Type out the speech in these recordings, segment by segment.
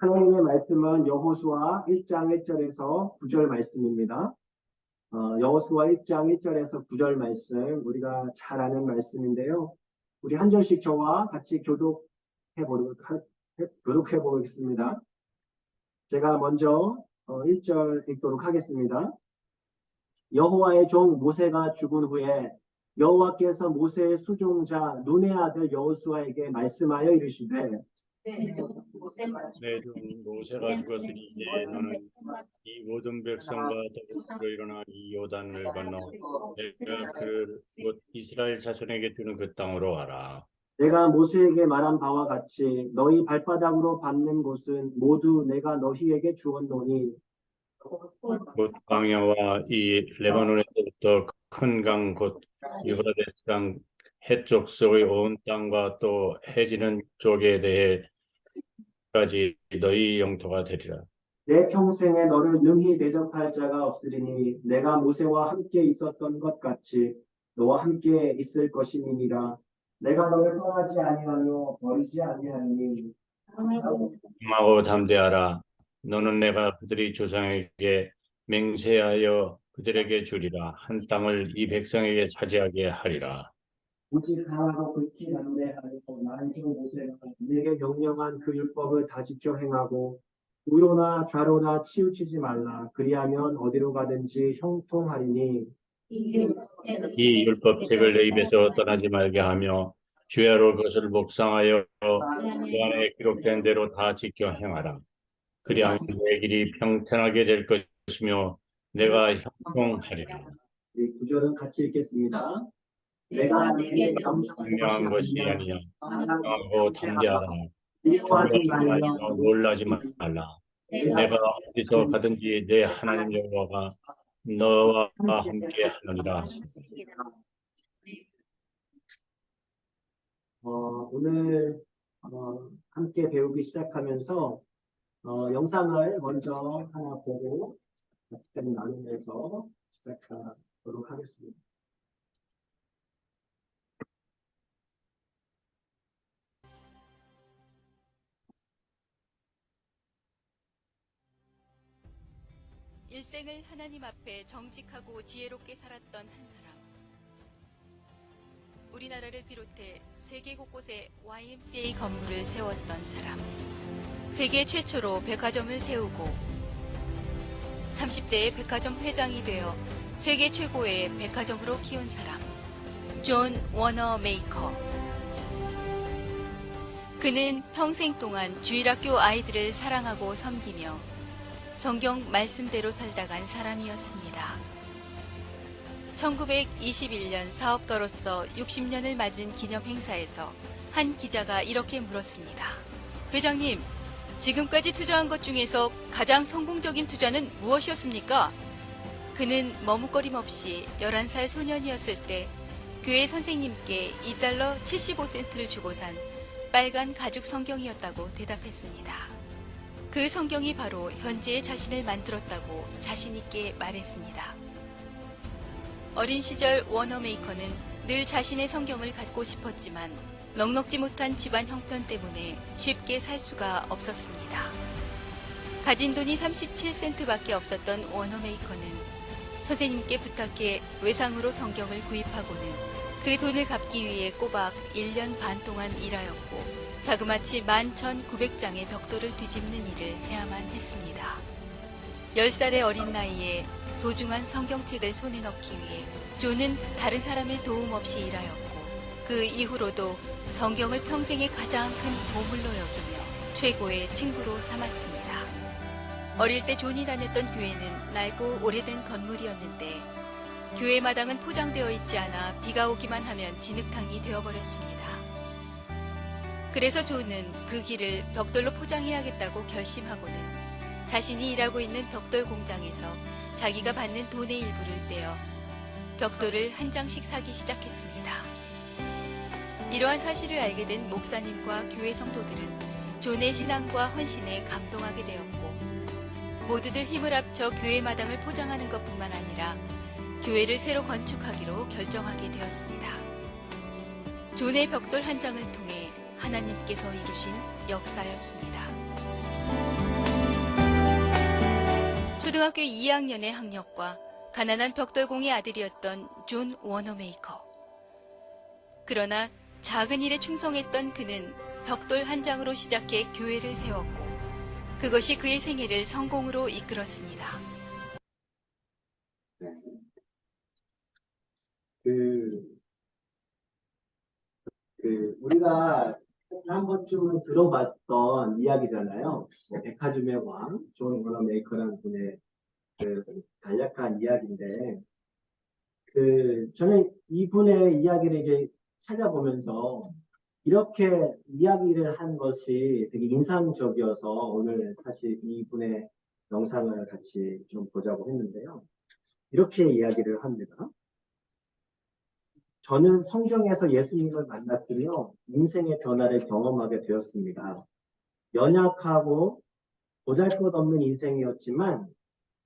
하나님의 말씀은 여호수아 1장 1절에서 9절 말씀입니다. 여호수아 1장 1절에서 9절 말씀, 우리가 잘 아는 말씀인데요. 우리 한 절씩 저와 같이 교독해 보겠습니다. 제가 먼저 1절 읽도록 하겠습니다. 여호와의 종 모세가 죽은 후에 여호와께서 모세의 수종자 눈의 아들 여호수아에게 말씀하여 이르시되 내 종 모세가 죽었으니 이제 너는 이 모든 백성과 더불어 일어나 이 요단을 건너 내가 그를 곧 이스라엘 자손에게 주는 그 땅으로 와라. 내가 모세에게 말한 바와 같이 너희 발바닥으로 밟는 곳은 모두 내가 너희에게 주었노니 곧 광야와 이 레바논에서부터 큰 강 곧 유브라데스 강 해쪽 속의 온 땅과 또 해지는 쪽에 대해까지 너희 영토가 되리라. 내 평생에 너를 능히 대적할 자가 없으리니 내가 모세와 함께 있었던 것 같이 너와 함께 있을 것임이니라. 내가 너를 떠나지 아니하며 버리지 아니하니 하고 담대하라. 너는 내가 그들의 조상에게 맹세하여 그들에게 주리라. 한 땅을 이 백성에게 차지하게 하리라. 오직 강하고 극히 담대하여 나의 종 모세가 내게 명령한 그 율법을 다 지켜 행하고 우로나 좌로나 치우치지 말라. 그리하면 어디로 가든지 형통하리니 이 율법책을 내 입에서 떠나지 말게 하며 주야로 그것을 묵상하여 그 안에 기록된 대로 다 지켜 행하라. 그리하면 내 길이 평탄하게 될 것이며 내가 형통하리라. 이 구절은 같이 읽겠습니다. 내가 내게 분명한 것이 아니냐. 강하고 담대하라. 두려워하지 두려워하지 말며 말며 놀라지 말라. 내가 어디서 가든지 내 하나님 여호와가 너와 함께 하느니라. 오늘 함께 배우기 시작하면서 영상을 먼저 하나 보고 같이 나누면서 시작하도록 하겠습니다. 일생을 하나님 앞에 정직하고 지혜롭게 살았던 한 사람. 우리나라를 비롯해 세계 곳곳에 YMCA 건물을 세웠던 사람. 세계 최초로 백화점을 세우고 30대에 백화점 회장이 되어 세계 최고의 백화점으로 키운 사람. 존 워너 메이커. 그는 평생 동안 주일학교 아이들을 사랑하고 섬기며 성경 말씀대로 살다간 사람이었습니다. 1921년 사업가로서 60년을 맞은 기념 행사에서 한 기자가 이렇게 물었습니다. 회장님, 지금까지 투자한 것 중에서 가장 성공적인 투자는 무엇이었습니까? 그는 머뭇거림 없이 11살 소년이었을 때 교회 선생님께 $2 75센트를 주고 산 빨간 가죽 성경이었다고 대답했습니다. 그 성경이 바로 현재의 자신을 만들었다고 자신있게 말했습니다. 어린 시절 워너메이커는 늘 자신의 성경을 갖고 싶었지만 넉넉지 못한 집안 형편 때문에 쉽게 살 수가 없었습니다. 가진 돈이 37센트밖에 없었던 워너메이커는 선생님께 부탁해 외상으로 성경을 구입하고는 그 돈을 갚기 위해 꼬박 1년 반 동안 일하였고 자그마치 11,900장의 벽돌을 뒤집는 일을 해야만 했습니다. 10살의 어린 나이에 소중한 성경책을 손에 넣기 위해 존은 다른 사람의 도움 없이 일하였고 그 이후로도 성경을 평생의 가장 큰 보물로 여기며 최고의 친구로 삼았습니다. 어릴 때 존이 다녔던 교회는 낡고 오래된 건물이었는데 교회 마당은 포장되어 있지 않아 비가 오기만 하면 진흙탕이 되어버렸습니다. 그래서 존은 그 길을 벽돌로 포장해야겠다고 결심하고는 자신이 일하고 있는 벽돌 공장에서 자기가 받는 돈의 일부를 떼어 벽돌을 한 장씩 사기 시작했습니다. 이러한 사실을 알게 된 목사님과 교회 성도들은 존의 신앙과 헌신에 감동하게 되었고 모두들 힘을 합쳐 교회 마당을 포장하는 것뿐만 아니라 교회를 새로 건축하기로 결정하게 되었습니다. 존의 벽돌 한 장을 통해 하나님께서 이루신 역사였습니다. 초등학교 2학년의 학력과 가난한 벽돌공의 아들이었던 존 워너메이커. 그러나 작은 일에 충성했던 그는 벽돌 한 장으로 시작해 교회를 세웠고 그것이 그의 생애를 성공으로 이끌었습니다. 우리가 한 번쯤은 들어봤던 이야기잖아요. 뭐 백화점의 왕, 존 워너메이커라는 분의 간략한 이야기인데, 저는 이분의 이야기를 이제 찾아보면서 이렇게 이야기를 한 것이 되게 인상적이어서 오늘 사실 이분의 영상을 같이 좀 보자고 했는데요. 이렇게 이야기를 합니다. 저는 성경에서 예수님을 만났으며 인생의 변화를 경험하게 되었습니다. 연약하고 보잘것없는 인생이었지만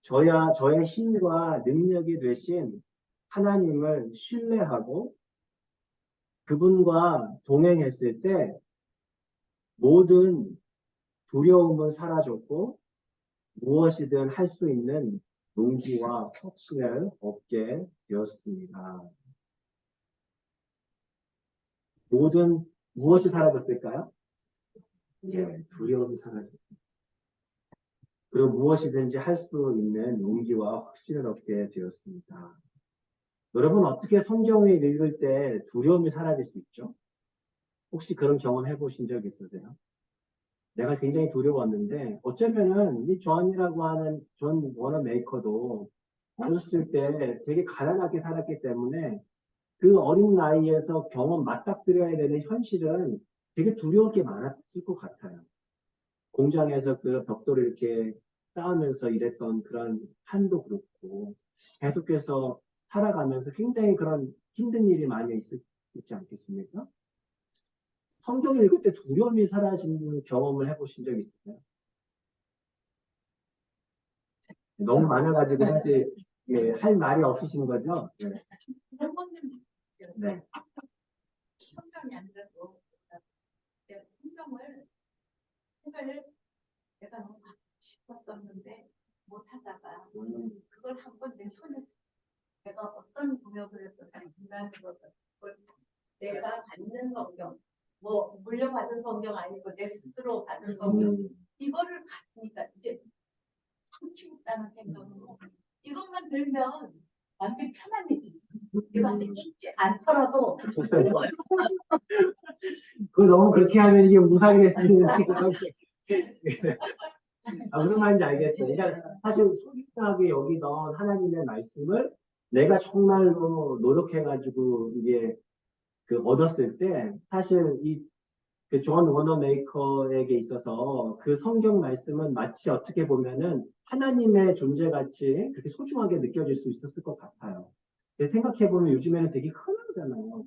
저의 힘과 능력이 되신 하나님을 신뢰하고 그분과 동행했을 때 모든 두려움은 사라졌고 무엇이든 할 수 있는 용기와 확신을 얻게 되었습니다. 무엇이 사라졌을까요? 예, 두려움이 사라졌습니다. 그리고 무엇이든지 할 수 있는 용기와 확신을 얻게 되었습니다. 여러분 어떻게 성경을 읽을 때 두려움이 사라질 수 있죠? 혹시 그런 경험 해보신 적 있으세요? 내가 굉장히 두려웠는데 어쩌면은 이 존이라고 하는 존 워너메이커도 어렸을 때 되게 가난하게 살았기 때문에 그 어린 나이에서 맞닥뜨려야 되는 현실은 되게 두려울 게 많았을 것 같아요. 공장에서 그 벽돌을 이렇게 쌓으면서 일했던 그런 한도 그렇고 계속해서 살아가면서 굉장히 그런 힘든 일이 많이 있지 않겠습니까? 성경을 읽을 때 두려움이 사라지는 경험을 해보신 적 있으세요? 너무 많아가지고 사실 예, 할 말이 없으신 거죠? 네. 네. 성경이 아니라도 내가 성경을 내가 너무 갖고 싶었었는데 못하다가 그걸 한번 내 손에 내가 어떤 구역을 했었는지 그걸 내가 받는 성경 뭐 물려받은 성경 아니고 내 스스로 받은 성경 이거를 갖으니까 이제 성취했다는 생각으로 이것만 들면 마음이 편안해졌어. 이거 아직 읽지 않더라도 그거 너무 그렇게 하면 이게 무상이 됐으면 무슨 말인지 알겠어요. 그러니까 사실 소중하게 여기던 하나님의 말씀을 내가 정말로 노력해가지고 이게 얻었을 때 사실 그 존 워너메이커에게 있어서 그 성경 말씀은 마치 어떻게 보면은 하나님의 존재같이 그렇게 소중하게 느껴질 수 있었을 것 같아요. 생각해보면 요즘에는 되게 흔하잖아요.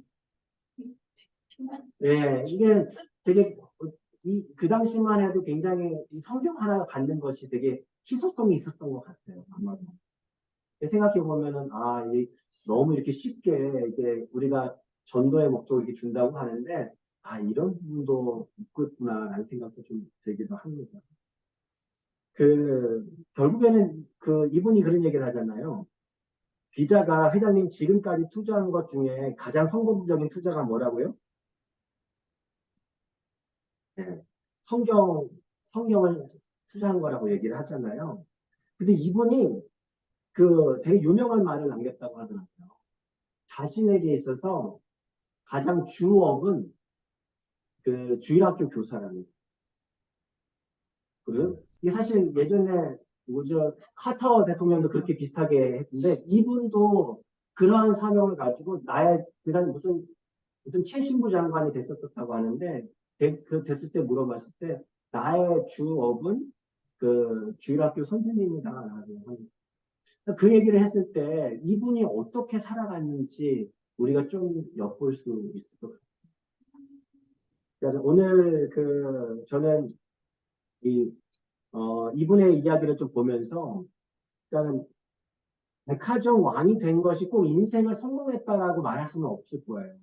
예, 이게 되게 그 당시만 해도 굉장히 이 성경 하나를 받는 것이 되게 희소성이 있었던 것 같아요. 아마도. 생각해보면은 너무 이렇게 쉽게 이게 우리가 전도의 목적을 이렇게 준다고 하는데 이런 부분도 있겠구나라는 생각도 좀 들기도 합니다. 결국에는 이분이 그런 얘기를 하잖아요. 기자가 회장님 지금까지 투자한 것 중에 가장 성공적인 투자가 뭐라고요? 네. 성경을 투자한 거라고 얘기를 하잖아요. 근데 이분이 되게 유명한 말을 남겼다고 하더라고요. 자신에게 있어서 가장 주업은 주일학교 교사랍니다. 그리고 이게 사실 예전에 카터 대통령도 그렇게 비슷하게 했는데 이분도 그러한 사명을 가지고 그다음에 무슨 최신부 장관이 됐었다고 하는데 됐을 때 물어봤을 때 나의 주업은 주일학교 선생님이다라고 합니다. 그 얘기를 했을 때 이분이 어떻게 살아갔는지 우리가 좀 엿볼 수 있을 것 같아요. 그러니까 오늘 저는 이분의 이야기를 좀 보면서 일단은 백화점 왕이 된 것이 꼭 인생을 성공했다라고 말할 수는 없을 거예요.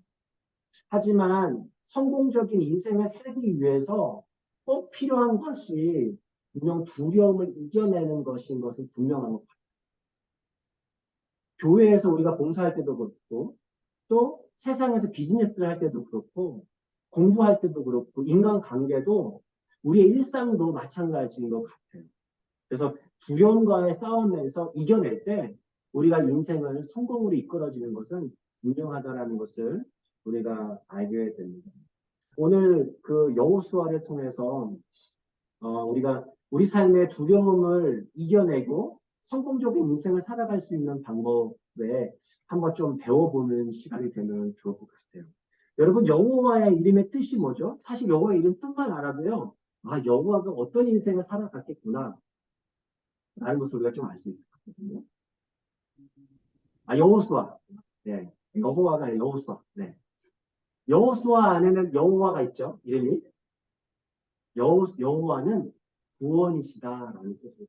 하지만 성공적인 인생을 살기 위해서 꼭 필요한 것이 분명 두려움을 이겨내는 것인 것은 분명한 것 같아요. 교회에서 우리가 봉사할 때도 그렇고, 또 세상에서 비즈니스를 할 때도 그렇고, 공부할 때도 그렇고, 인간관계도 우리의 일상도 마찬가지인 것 같아요. 그래서 두려움과의 싸움에서 이겨낼 때 우리가 인생을 성공으로 이끌어지는 것은 분명하다라는 것을 우리가 알게 됩니다. 오늘 그 여호수아를 통해서 우리가 우리 삶의 두려움을 이겨내고 성공적인 인생을 살아갈 수 있는 방법에 한번 좀 배워보는 시간이 되면 좋을 것 같아요. 여러분, 여호와의 이름의 뜻이 뭐죠? 사실 여호와의 이름 뜻만 알아도요, 아, 여호와가 어떤 인생을 살아갔겠구나 라는 것을 우리가 좀 알 수 있을 것 같거든요. 아, 여호수아. 네. 여호와가 아니라 여호수아. 네. 여호수아 안에는 여호와가 있죠. 이름이. 여호와는 구원이시다라는 뜻이에요.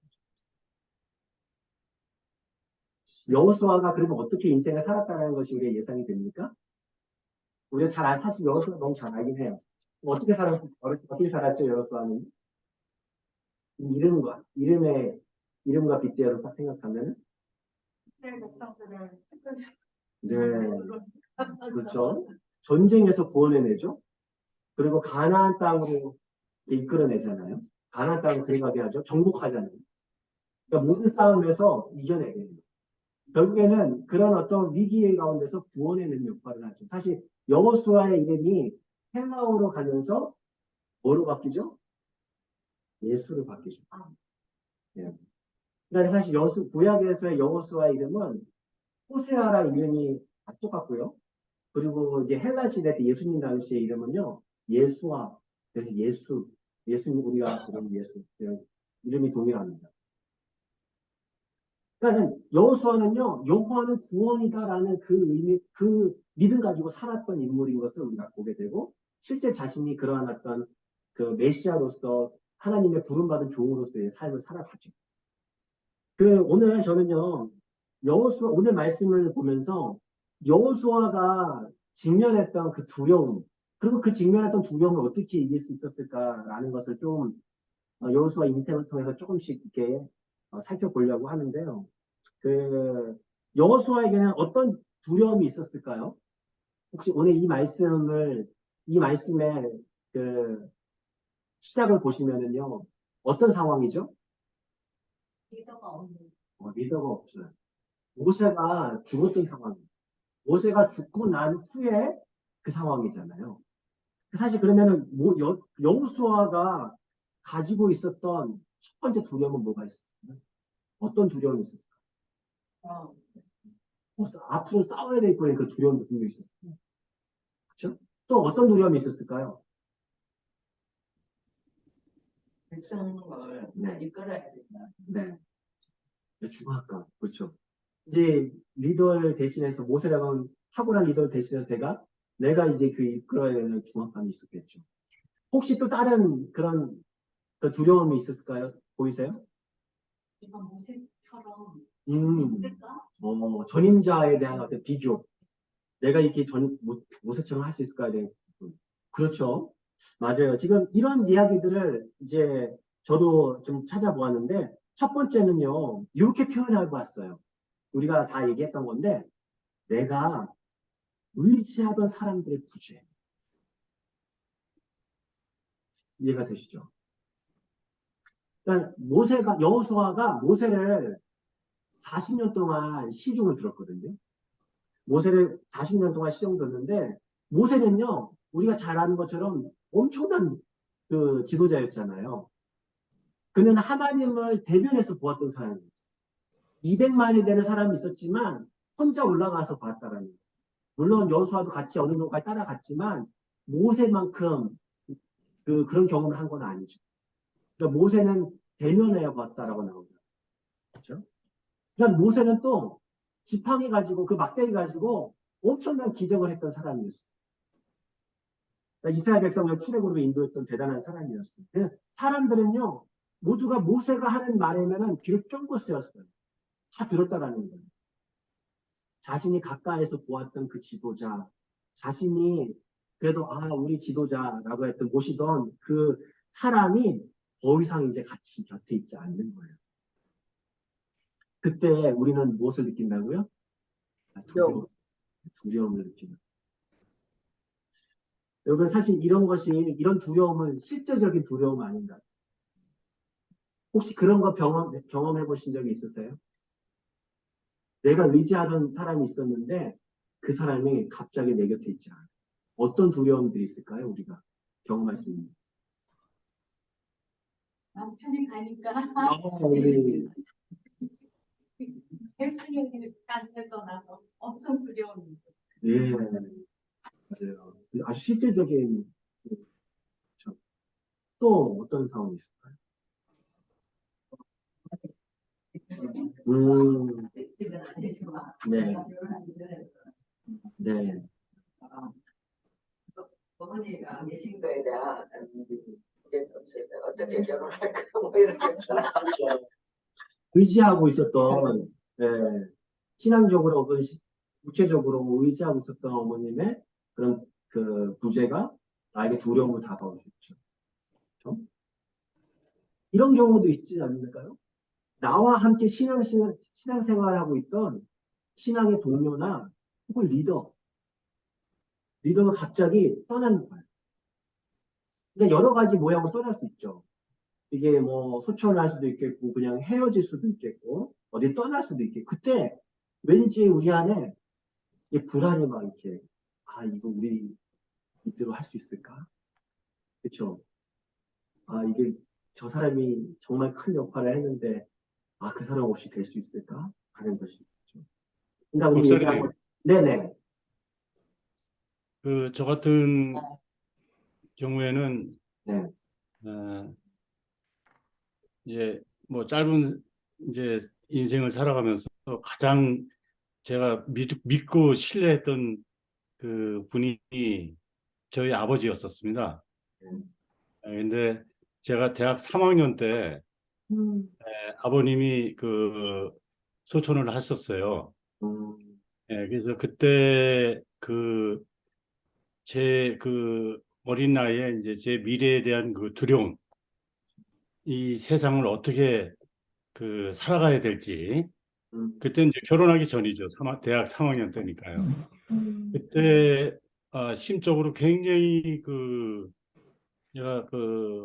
여호수아가 그러면 어떻게 인생을 살았다는 것이 우리의 예상이 됩니까? 우리가 사실 여호수아 너무 잘 알긴 해요. 어떻게 살았죠, 여호수아는? 이름과 빗대어서 딱 생각하면, 이스라엘 백성들을 특별히 네, 그렇죠. 전쟁에서 구원해내죠. 그리고 가나안 땅으로 이끌어내잖아요. 가나안 땅으로 들어가게 하죠. 정복하잖아요. 그러니까 모든 싸움에서 이겨내게 돼요. 결국에는 그런 어떤 위기의 가운데서 구원해내는 역할을 하죠. 사실 여호수아의 이름이 헬라어로 가면서 뭐로 바뀌죠? 예수로 바뀌죠. 예. 그러니까 사실 구약에서의 여호수아의 이름은 호세아라 이름이 다 똑같고요. 그리고 이제 헬라 시대 때 예수님 당시의 이름은요, 예수와, 그래서 예수님 우리가 부르는 예수, 이름이 동일합니다. 그러니까 여호수아는요, 여호와는 구원이다라는 그 의미, 그 믿음 가지고 살았던 인물인 것을 우리가 보게 되고, 실제 자신이 그러한 어떤 그 메시아로서 하나님의 부름받은 종으로서의 삶을 살아가죠. 오늘 저는요, 오늘 말씀을 보면서 여호수아가 직면했던 그 두려움, 그리고 그 직면했던 두려움을 어떻게 이길 수 있었을까라는 것을 좀 여호수아 인생을 통해서 조금씩 이렇게 살펴보려고 하는데요. 여호수아에게는 어떤 두려움이 있었을까요? 혹시 오늘 이 말씀의 그 시작을 보시면은요, 어떤 상황이죠? 리더가 없는. 리더가 없어요. 모세가 죽었던 상황이에요. 모세가 죽고 난 후에 그 상황이잖아요. 사실 그러면은 여호수아가 가지고 있었던 첫 번째 두려움은 뭐가 있었어요? 어떤 두려움이 있었을까요? 앞으로 싸워야 될 거에 그 두려움도 분명히 있었어요. 그렇죠? 또 어떤 두려움이 있었을까요? 백성을 네. 이끌어야 된다. 네. 중압감. 그렇죠. 이제 리더를 대신해서 모세라는 탁월한 리더를 대신해서 내가 이제 그 이끌어야 되는 중압감이 있었겠죠. 혹시 또 다른 그런 그 두려움이 있었을까요? 보이세요? 이건 모세처럼 음, 있을까? 전임자에 대한 어떤 비교. 내가 이렇게 모세처럼 할 수 있을까에 대한 부분. 그렇죠. 맞아요. 지금 이런 이야기들을 이제 저도 좀 찾아보았는데, 첫 번째는요, 이렇게 표현하고 왔어요. 우리가 다 얘기했던 건데, 내가 의지하던 사람들의 부재. 이해가 되시죠? 그러니까 여호수아가 모세를 40년 동안 시중을 들었거든요. 모세를 40년 동안 시중 들었는데, 모세는요, 우리가 잘 아는 것처럼 엄청난 그 지도자였잖아요. 그는 하나님을 대면해서 보았던 사람이었어요. 200만이 되는 사람이 있었지만, 혼자 올라가서 봤다라는 거예요. 물론 여호수아도 같이 어느 정도까지 따라갔지만, 모세만큼 그런 경험을 한 건 아니죠. 그러니까 모세는 대면해 봤다라고 나오죠. 그렇죠? 그러니까 모세는 또 지팡이 가지고 그 막대기 가지고 엄청난 기적을 했던 사람이었어요. 그러니까 이스라엘 백성을 출애굽으로 인도했던 대단한 사람이었어요. 사람들은요, 모두가 모세가 하는 말에는 귀를 쫑긋 세웠어요. 다 들었다라는 거예요. 자신이 가까이서 보았던 그 지도자, 자신이 그래도 우리 지도자라고 했던 모시던 그 사람이 더 이상 이제 같이 곁에 있지 않는 거예요. 그때 우리는 무엇을 느낀다고요? 두려움을 느끼는. 여러분 사실 이런 두려움은 실제적인 두려움 아닌가? 혹시 그런 거 경험해 보신 적이 있으세요? 내가 의지하던 사람이 있었는데 그 사람이 갑자기 내 곁에 있지 않아요. 어떤 두려움들이 있을까요? 우리가 경험할 수 있는. 남편이 가니까 우리 세상에 간해서 나서 엄청 두려움이 있었어요. 예, 맞아요. 아주 실질적인. 그렇죠. 또 어떤 상황이 있을까요? 집은 안 되지만 네, 결혼하기 전에 네. 어머니가 안 계신 거에 대한 이게 좀 있었어요. 어떻게 결혼할까 뭐 이런 거 있잖아. 의지하고 있었던, 예, 신앙적으로 혹은 구체적으로 의지하고 있었던 어머님의 그런 그 부재가 나에게 두려움을 다가올 수 있죠. 그렇죠? 이런 경우도 있지 않을까요? 나와 함께 신앙생활하고 있던 신앙의 동료나 혹은 리더가 갑자기 떠나는 거예요. 그러니까 여러 가지 모양으로 떠날 수 있죠. 이게 뭐 소천할 수도 있겠고 그냥 헤어질 수도 있겠고 어디 떠날 수도 있겠고 그때 왠지 우리 안에 이 불안이 막 이렇게 이거 우리 이대로 할 수 있을까? 그렇죠? 이게 저 사람이 정말 큰 역할을 했는데 그 사람 없이 될 수 있을까? 하는 것이 있죠. 그러니까 우리 얘기한 거 목사님, 네네. 저 같은 경우에는, 네. 어, 이제 뭐 짧은 이제 인생을 살아가면서 가장 제가 믿고 신뢰했던 그 분이 저희 아버지였었습니다. 근데 제가 대학 3학년 때 아버님이 그 소천을 하셨어요. 음, 그래서 그때 제 어린 나이에 이제 제 미래에 대한 그 두려움, 이 세상을 어떻게 살아가야 될지, 그때 이제 결혼하기 전이죠. 대학 3학년 때니까요. 그때 심적으로 굉장히 제가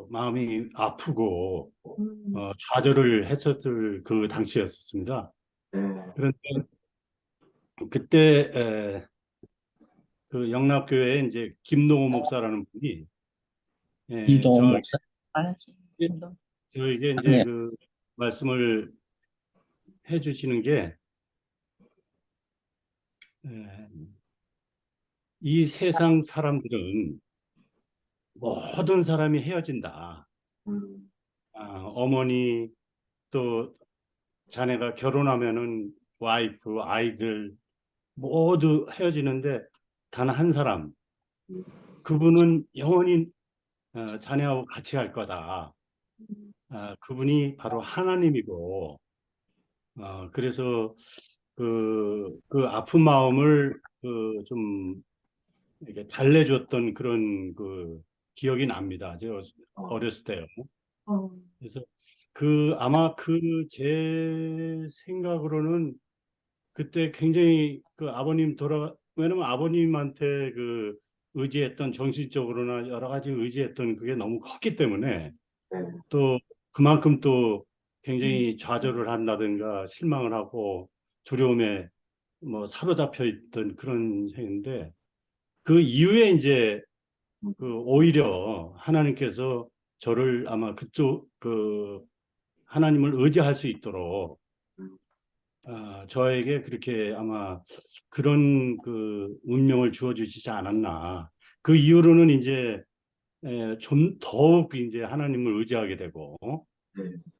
마음이 아프고 좌절을 했었을 그 당시였었습니다. 네. 그런데 그때 그 영락교회에 이제 김동호 목사라는 분이 이동호 목사. 저에게 이제 네. 그 말씀을 해주시는 게 이 세상 사람들은 모든 사람이 헤어진다. 어머니 또 자네가 결혼하면은 와이프, 아이들 모두 헤어지는데 단 한 사람, 그분은 영원히 자네하고 같이 갈 거다. 그분이 바로 하나님이고, 그래서 그 아픈 마음을 좀 이렇게 달래줬던 그런 기억이 납니다. 제가 어렸을 때요. 그래서 아마 제 생각으로는 그때 굉장히 왜냐면 아버님한테 의지했던 정신적으로나 여러 가지 의지했던 그게 너무 컸기 때문에 또 그만큼 또 굉장히 좌절을 한다든가 실망을 하고 두려움에 뭐 사로잡혀 있던 그런 생인데 그 이후에 이제 오히려 하나님께서 저를 아마 하나님을 의지할 수 있도록 저에게 그렇게 아마 그런 운명을 주어 주시지 않았나. 그 이후로는 이제 좀 더욱 이제 하나님을 의지하게 되고,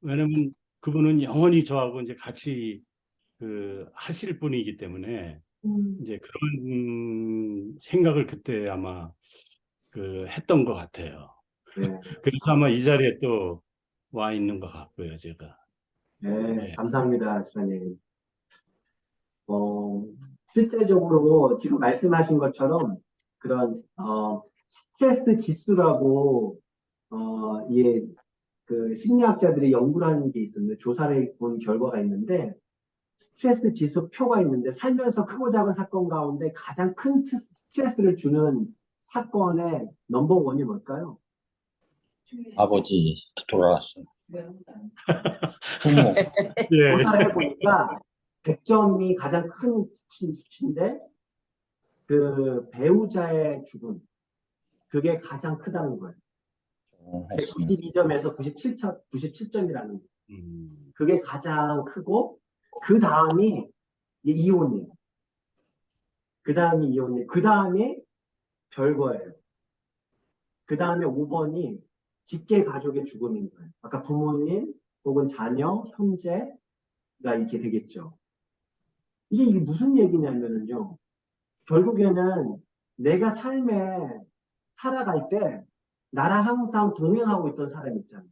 왜냐면 그분은 영원히 저하고 이제 같이 하실 분이기 때문에 이제 그런 생각을 그때 아마 했던 것 같아요. 그래서 아마 이 자리에 또 와 있는 것 같고요, 제가. 네, 감사합니다, 주사님. 실제적으로 지금 말씀하신 것처럼 그런 스트레스 지수라고 이게 그 심리학자들이 연구를 하는 게 있었는데 조사를 본 결과가 있는데 스트레스 지수 표가 있는데 살면서 크고 작은 사건 가운데 가장 큰 스트레스를 주는 사건의 넘버 원이 뭘까요? 아버지 돌아갔어. 외우다. 부모. 예. 조사를 해보니까 100점이 가장 큰 수치인데 그 배우자의 죽음 그게 가장 크다는 거예요. 했으면 192점에서 97점이라는 거예요. 음. 그게 가장 크고 그 다음이 이혼이에요. 그 다음이 이혼이에요. 그 다음에 별거예요. 그 다음에 5번이 직계 가족의 죽음인 거예요. 아까 부모님 혹은 자녀, 형제가 이렇게 되겠죠. 이게 무슨 얘기냐면요. 결국에는 내가 삶에 살아갈 때 나랑 항상 동행하고 있던 사람 있잖아요.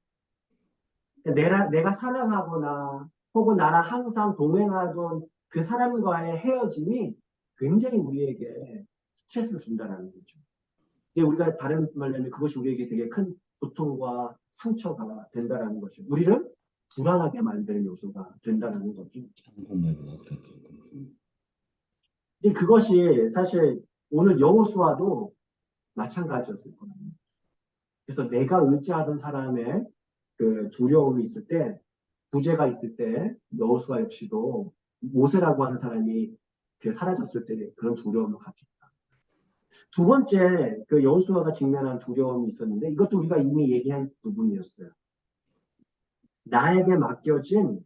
내가 사랑하거나 혹은 나랑 항상 동행하던 그 사람과의 헤어짐이 굉장히 우리에게 스트레스를 준다는 거죠. 이게 우리가 다른 말로 하면 그것이 우리에게 되게 큰 고통과 상처가 된다는 거죠. 우리를 불안하게 만드는 요소가 된다는 거죠. 이제 그것이 사실 오늘 여호수아도 마찬가지였을 거예요. 그래서 내가 의지하던 사람의 그 두려움이 있을 때, 부재가 있을 때 여호수아 역시도 모세라고 하는 사람이 사라졌을 때 그런 두려움을 가졌다. 두 번째 그 여호수아가 직면한 두려움이 있었는데 이것도 우리가 이미 얘기한 부분이었어요. 나에게 맡겨진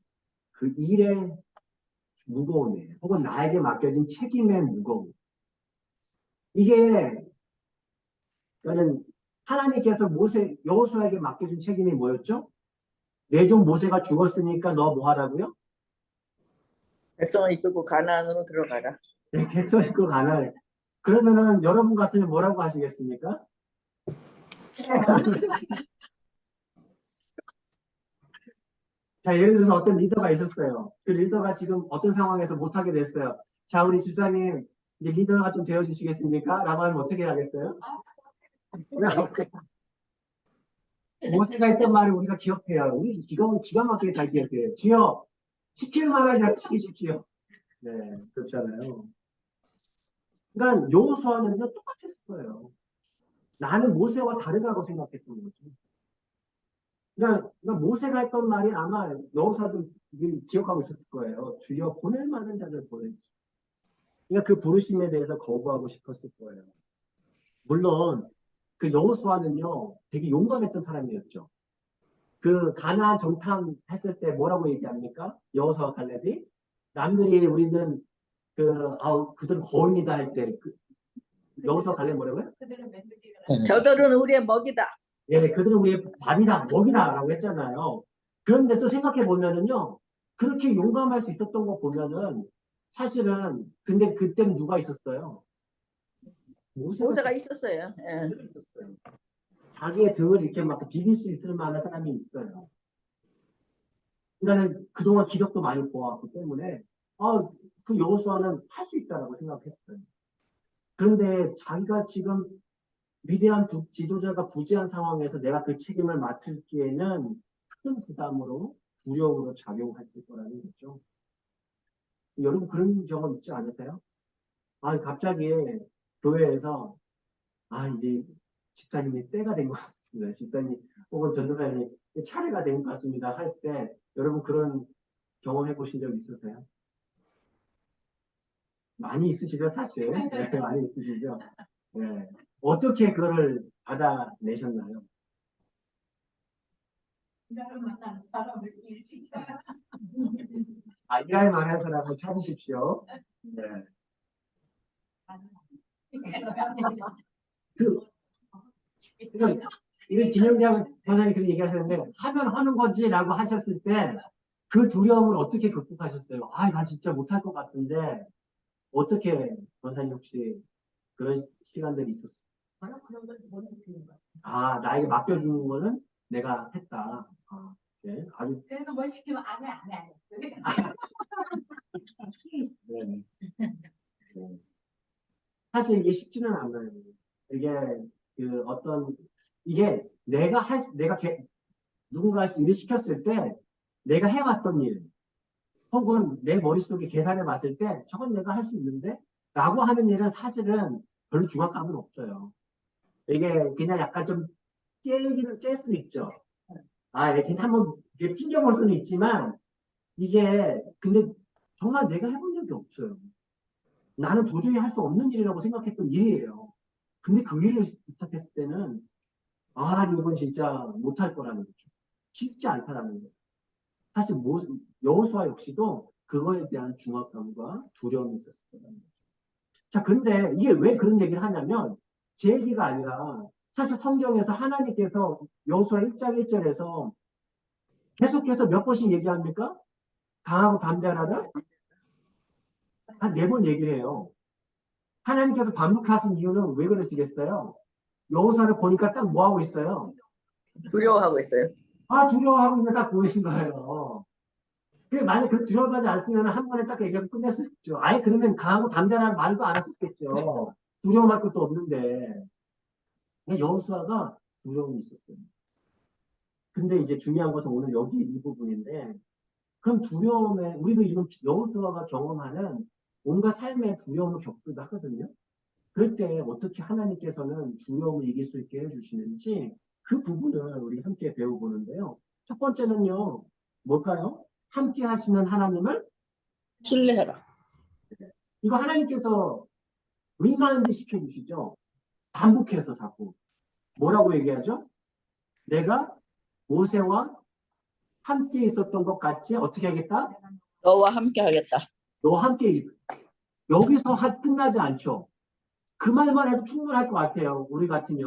그 일의 무거움이에요. 혹은 나에게 맡겨진 책임의 무거움. 이게 그러니까 하나님께서 여호수아에게 맡겨준 책임이 뭐였죠? 내 종 모세가 죽었으니까 너 뭐 하라고요? 백성을 이끌고 가나안으로 들어가라. 네, 백성 이끌고 가나안. 그러면은 여러분 같으면 뭐라고 하시겠습니까? 자, 예를 들어서 어떤 리더가 있었어요. 그 리더가 지금 어떤 상황에서 못하게 됐어요. 자, 우리 집사님, 이제 리더가 좀 되어주시겠습니까? 라고 하면 어떻게 하겠어요? 모세가 했던 말을 우리가 기억해요. 우리 기가 막히게 잘 기억해요. 주여, 시킬 만한 자 시키십시오. 네, 그렇잖아요. 그러니까 여호수아는요 똑같았을 거예요. 나는 모세와 다르다고 생각했던 거죠. 그러니까 모세가 했던 말이 아마 여호수아도 기억하고 있었을 거예요. 주여 보낼 만한 자를 보내주십시오. 그러니까 그 부르심에 대해서 거부하고 싶었을 거예요. 물론 그 여호수아는요 되게 용감했던 사람이었죠. 그 가나안 정탐 했을 때 뭐라고 얘기합니까? 여호수아 갈렙이 남들이 우리는 그들은 거인이다 할 때 여호수아 갈렙 뭐라고요? 그들은 메뚜기가 저들은 우리의 먹이다. 예, 그들은 우리의 밥이다, 먹이다라고 했잖아요. 그런데 또 생각해 보면은요, 그렇게 용감할 수 있었던 거 보면은 사실은 근데 그때는 누가 있었어요? 모세가 있었어요. 예. 있었어요. 자기의 등을 이렇게 막 비빌 수 있을 만한 사람이 있어요. 그러니까 그동안 기력도 많이 보았기 때문에 그 여호수아는 할 수 있다라고 생각했어요. 그런데 자기가 지금 위대한 지도자가 부재한 상황에서 내가 그 책임을 맡을기에는 큰 부담으로 두려움으로 작용했을 거라는 거죠. 여러분 그런 경험 있지 않으세요? 갑자기 교회에서 이제 집사님이 때가 된 것 같습니다. 집사님 혹은 전도사님이 차례가 된 것 같습니다. 할 때 여러분 그런 경험해 보신 적 있으세요? 많이 있으시죠, 사실. 네, 많이 있으시죠. 네. 어떻게 그거를 받아내셨나요? 나를 만나는 사람을 일시켜라. 일할 만한 사람을 찾으십시오. 네. 그러니까 이런 김영장 변호사님 그런 얘기하셨는데 하면 하는 거지라고 하셨을 때 그 두려움을 어떻게 극복하셨어요? 나 진짜 못할 것 같은데 어떻게 변호사님 혹시 그런 시간들이 있었어요? 그런 걸못 느끼는 거야. 나에게 맡겨주는 거는 내가 했다. 네, 아주 그래서 뭘 시키면 안 해. 네. 네. 사실 이게 쉽지는 않아요. 이게 이게 누군가 일을 시켰을 때 내가 해왔던 일 혹은 내 머릿속에 계산해 봤을 때 저건 내가 할 수 있는데 라고 하는 일은 사실은 별로 중압감은 없어요. 이게 그냥 약간 좀 깰 수는 있죠. 이렇게 한번 이게 튕겨볼 수는 있지만 이게 근데 정말 내가 해본 적이 없어요. 나는 도저히 할 수 없는 일이라고 생각했던 일이에요. 근데 그 일을 부탁했을 때는 이건 진짜 못할 거라는 거죠. 쉽지 않다라는 거예요. 사실 여호수아 역시도 그거에 대한 중압감과 두려움이 있었을 거라는 거죠. 자, 근데 이게 왜 그런 얘기를 하냐면 제 얘기가 아니라 사실 성경에서 하나님께서 여호수아 1장 1절에서 계속해서 몇 번씩 얘기합니까? 강하고 담대하라 한 4번 얘기를 해요. 하나님께서 반복하신 이유는 왜 그러시겠어요? 여호수아를 보니까 딱 뭐 하고 있어요? 두려워하고 있어요. 두려워하고 있는 딱 보이신 거예요. 만약 그 두려워하지 않았으면 한 번에 딱 얘기하고 끝냈었죠. 아예 그러면 강하고 담대하라는 말도 안 했었겠죠. 두려움할 것도 없는데. 여호수아가 두려움이 있었어요. 근데 이제 중요한 것은 오늘 여기 이 부분인데, 그럼 두려움에, 우리도 지금 여호수아가 경험하는 온갖 삶의 두려움을 겪기도 하거든요. 그럴 때 어떻게 하나님께서는 두려움을 이길 수 있게 해주시는지 그 부분을 우리 함께 배워보는데요. 첫 번째는요, 뭘까요? 함께 하시는 하나님을 신뢰해라. 이거 하나님께서 리마인드 시켜주시죠. 반복해서 자꾸. 뭐라고 얘기하죠? 내가 모세와 함께 있었던 것 같이 어떻게 하겠다? 너와 함께 하겠다. 너와 함께 여기서 끝나지 않죠. 그 말만 해도 충분할 것 같아요. 우리 같으면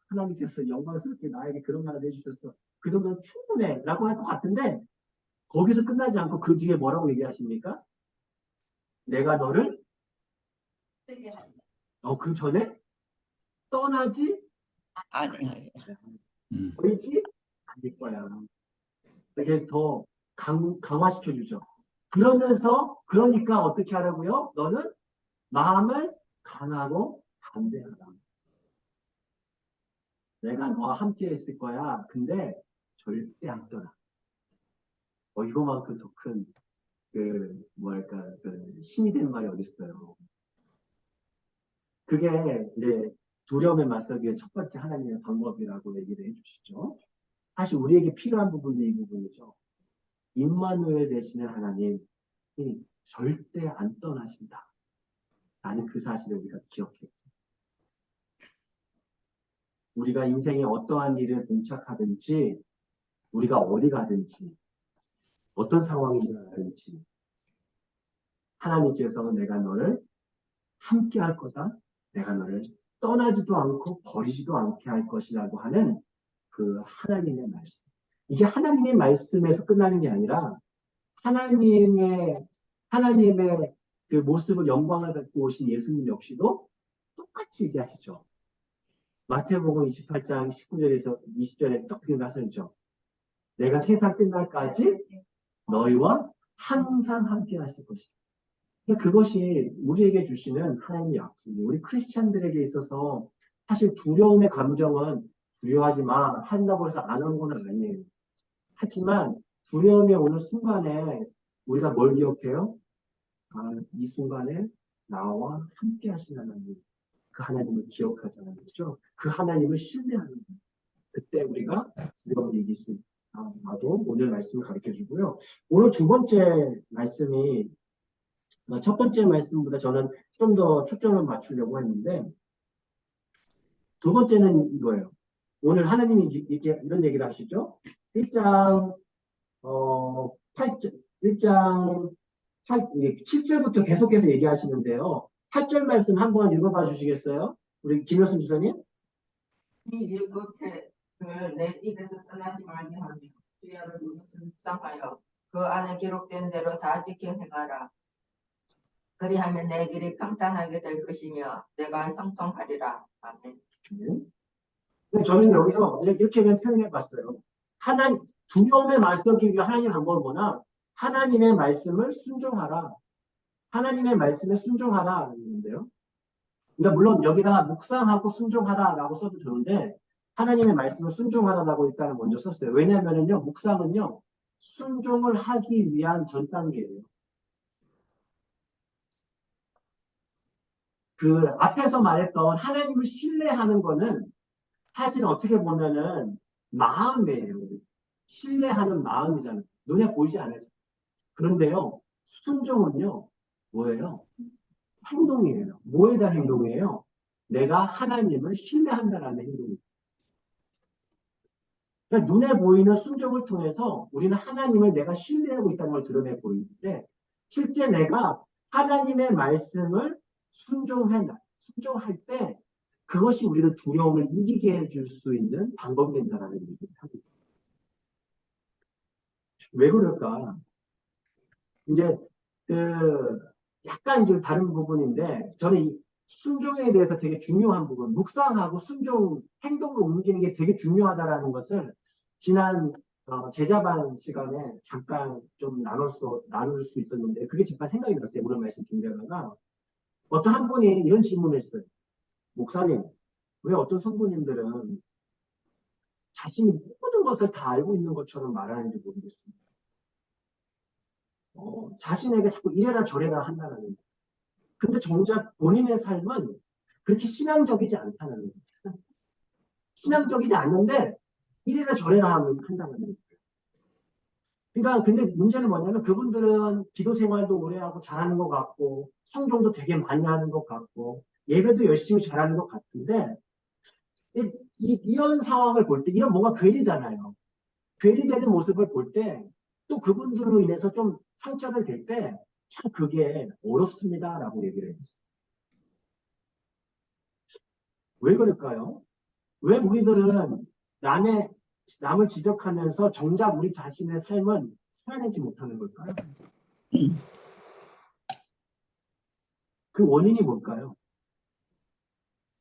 하나님께서 영광스럽게 나에게 그런 말을 해주셨어. 그 정도는 충분해 라고 할 것 같은데 거기서 끝나지 않고 그 뒤에 뭐라고 얘기하십니까? 내가 너를 그 전에 떠나지 아니. 버리지 않을 거야. 이렇게 더 강화시켜주죠. 그러니까 어떻게 하라고요? 너는 마음을 강하고 담대하라. 내가 너와 함께 있을 거야. 근데 절대 안 떠나. 이거만큼 더 큰, 힘이 되는 말이 어딨어요. 그게, 이제, 두려움에 맞서기 위한 첫 번째 하나님의 방법이라고 얘기를 해주시죠. 사실 우리에게 필요한 부분도 이 부분이죠. 임마누엘 되시는 하나님이 절대 안 떠나신다. 라는 그 사실을 우리가 기억했죠. 우리가 인생에 어떠한 일을 봉착하든지, 우리가 어디 가든지, 어떤 상황이 일어나든지, 하나님께서는 내가 너를 함께 할 거다. 내가 너를 떠나지도 않고 버리지도 않게 할 것이라고 하는 그 하나님의 말씀. 이게 하나님의 말씀에서 끝나는 게 아니라 하나님의 그 모습을 영광을 갖고 오신 예수님 역시도 똑같이 얘기하시죠. 마태복음 28장 19절에서 20절에 똑같이 나서죠. 내가 세상 끝날까지 너희와 항상 함께 하실 것이다. 그것이 우리에게 주시는 하나님의 약속이에요. 우리 크리스찬들에게 있어서 사실 두려움의 감정은 두려워하지 마 한다고 해서 안 하는 건 아니에요. 하지만 두려움이 오는 순간에 우리가 뭘 기억해요? 이 순간에 나와 함께 하시는 하나님, 그 하나님을 기억하자는 거죠. 그 하나님을 신뢰하는 거예요. 그때 우리가 두려움을 이길 수 있다. 나도 오늘 말씀을 가르쳐 주고요. 오늘 두 번째 말씀이 첫 번째 말씀보다 저는 좀 더 초점을 맞추려고 했는데 두 번째는 이거예요. 오늘 하나님이 이런 얘기를 하시죠. 1장 7절부터 계속해서 얘기하시는데요. 8절 말씀 한번 읽어봐 주시겠어요? 우리 김효순 주사님. 이 율법책을 내 입에서 떠나지 말게 하며 주야를 묵상하여 그 안에 기록된 대로 다 지켜 행하라. 그리하면 내 길이 평탄하게 될 것이며 내가 형통하리라. 아멘. 저는 여기서 이렇게 그냥 표현해 봤어요. 두려움에 맞서기 위한 하나님의 방법은 뭐나 하나님의 말씀을 순종하라. 하나님의 말씀에 순종하라. 있는데요. 그러니까 물론 여기다가 묵상하고 순종하라라고 써도 되는데 하나님의 말씀을 순종하라고 일단은 먼저 썼어요. 왜냐면은요, 묵상은요, 순종을 하기 위한 전 단계예요. 그 앞에서 말했던 하나님을 신뢰하는 거는 사실 어떻게 보면은 마음이에요. 신뢰하는 마음이잖아요. 눈에 보이지 않아요. 그런데요, 순종은요, 뭐예요? 행동이에요. 뭐에 대한 행동이에요? 내가 하나님을 신뢰한다라는 행동이에요. 그러니까 눈에 보이는 순종을 통해서 우리는 하나님을 내가 신뢰하고 있다는 걸 드러내 보이는데, 실제 내가 하나님의 말씀을 순종할 때 그것이 우리를 두려움을 이기게 해줄 수 있는 방법이 된다는 얘기를 합니다. 왜 그럴까? 이제 그 약간 좀 다른 부분인데, 저는 이 순종에 대해서 되게 중요한 부분, 묵상하고 순종 행동으로 옮기는 게 되게 중요하다라는 것을 지난 제자반 시간에 잠깐 좀 나눌 수 있었는데, 그게 잠깐 생각이 났어요. 오늘 말씀 준비하다가 어떤 한 분이 이런 질문을 했어요. 목사님, 왜 어떤 성도님들은 자신이 모든 것을 다 알고 있는 것처럼 말하는지 모르겠습니다. 자신에게 자꾸 이래라 저래라 한다는 거예요. 근데 정작 본인의 삶은 그렇게 신앙적이지 않다는 거예요. 신앙적이지 않는데 이래라 저래라 한다는 거예요. 그러니까 근데 문제는 뭐냐면 그분들은 기도 생활도 오래 하고 잘하는 것 같고 성경도 되게 많이 하는 것 같고 예배도 열심히 잘하는 것 같은데 이런 상황을 볼 때 이런 뭔가 괴리잖아요. 괴리되는 모습을 볼 때 또 그분들로 인해서 좀 상처를 될 때 참 그게 어렵습니다라고 얘기를 했어요. 왜 그럴까요? 왜 우리들은 남을 지적하면서 정작 우리 자신의 삶은 살아내지 못하는 걸까요? 그 원인이 뭘까요?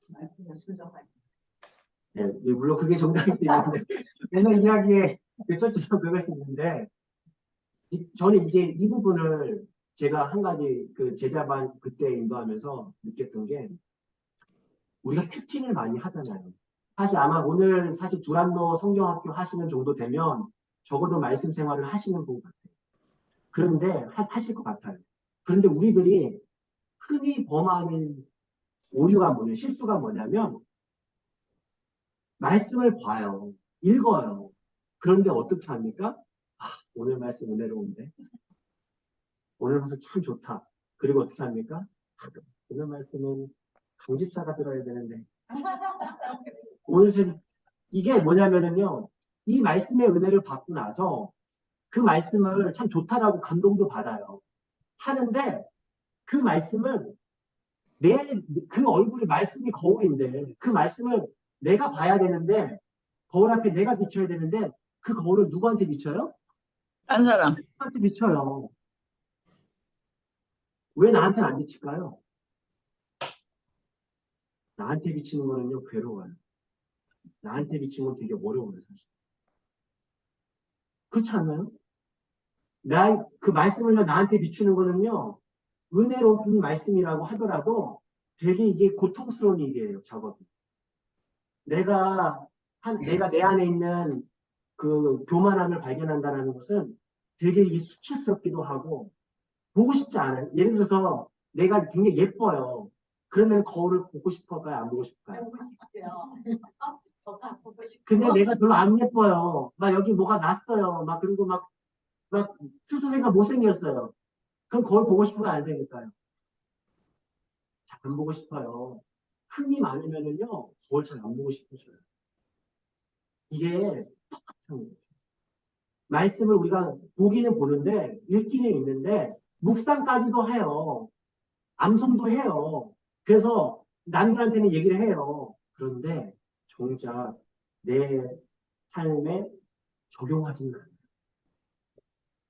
말씀에 순종하지. 네, 물론 그게 정답일 수 있는데 오늘 이야기에 첫째로 그것이 있는데 저는 이제 이 부분을 제가 한 가지 그 제자반 그때 인도하면서 느꼈던 게 우리가 큐팅을 많이 하잖아요. 사실 아마 오늘 사실 두란노 성경학교 하시는 정도 되면 적어도 말씀 생활을 하시는 것 같아요. 그런데 하실 것 같아요. 그런데 우리들이 흔히 범하는 오류가 뭐냐, 실수가 뭐냐면 말씀을 봐요. 읽어요. 그런데 어떻게 합니까? 오늘 말씀 은혜로운데. 오늘 말씀 참 좋다. 그리고 어떻게 합니까? 오늘 말씀은 강집사가 들어야 되는데. 오늘 이게 뭐냐면은요. 이 말씀의 은혜를 받고 나서 그 말씀을 참 좋다라고 감동도 받아요. 하는데 그 말씀을 그 얼굴이 말씀이 거울인데 그 말씀을 내가 봐야 되는데 거울 앞에 내가 비춰야 되는데 그 거울을 누구한테 비춰요? 한 사람. 나한테 비춰요. 왜 나한테는 안 비칠까요? 나한테 비치는 거는요, 괴로워요. 나한테 비치는 건 되게 어려워요, 사실. 그렇지 않나요? 그 말씀을 나한테 비추는 거는요, 은혜로운 말씀이라고 하더라도 되게 이게 고통스러운 일이에요, 작업이. 내가 내 안에 있는 그 교만함을 발견한다는 것은 되게 이게 수치스럽기도 하고, 보고 싶지 않아요. 예를 들어서 내가 굉장히 예뻐요. 그러면 거울을 보고 싶을까요? 안 보고 싶을까요? 보고 싶죠. 저가 보고 싶고. 근데 내가 별로 안 예뻐요. 막 여기 뭐가 났어요. 막 그리고 막 스스로 내가 못생겼어요. 그럼 거울 보고 싶으면 안 되니까요. 잘 안 보고 싶어요. 흠이 많으면은요, 거울 잘 안 보고 싶어져요. 이게 똑같은 거예요. 말씀을 우리가 보기는 보는데, 읽기는 읽는데, 묵상까지도 해요. 암송도 해요. 그래서 남들한테는 얘기를 해요. 그런데 정작 내 삶에 적용하지는 않아요.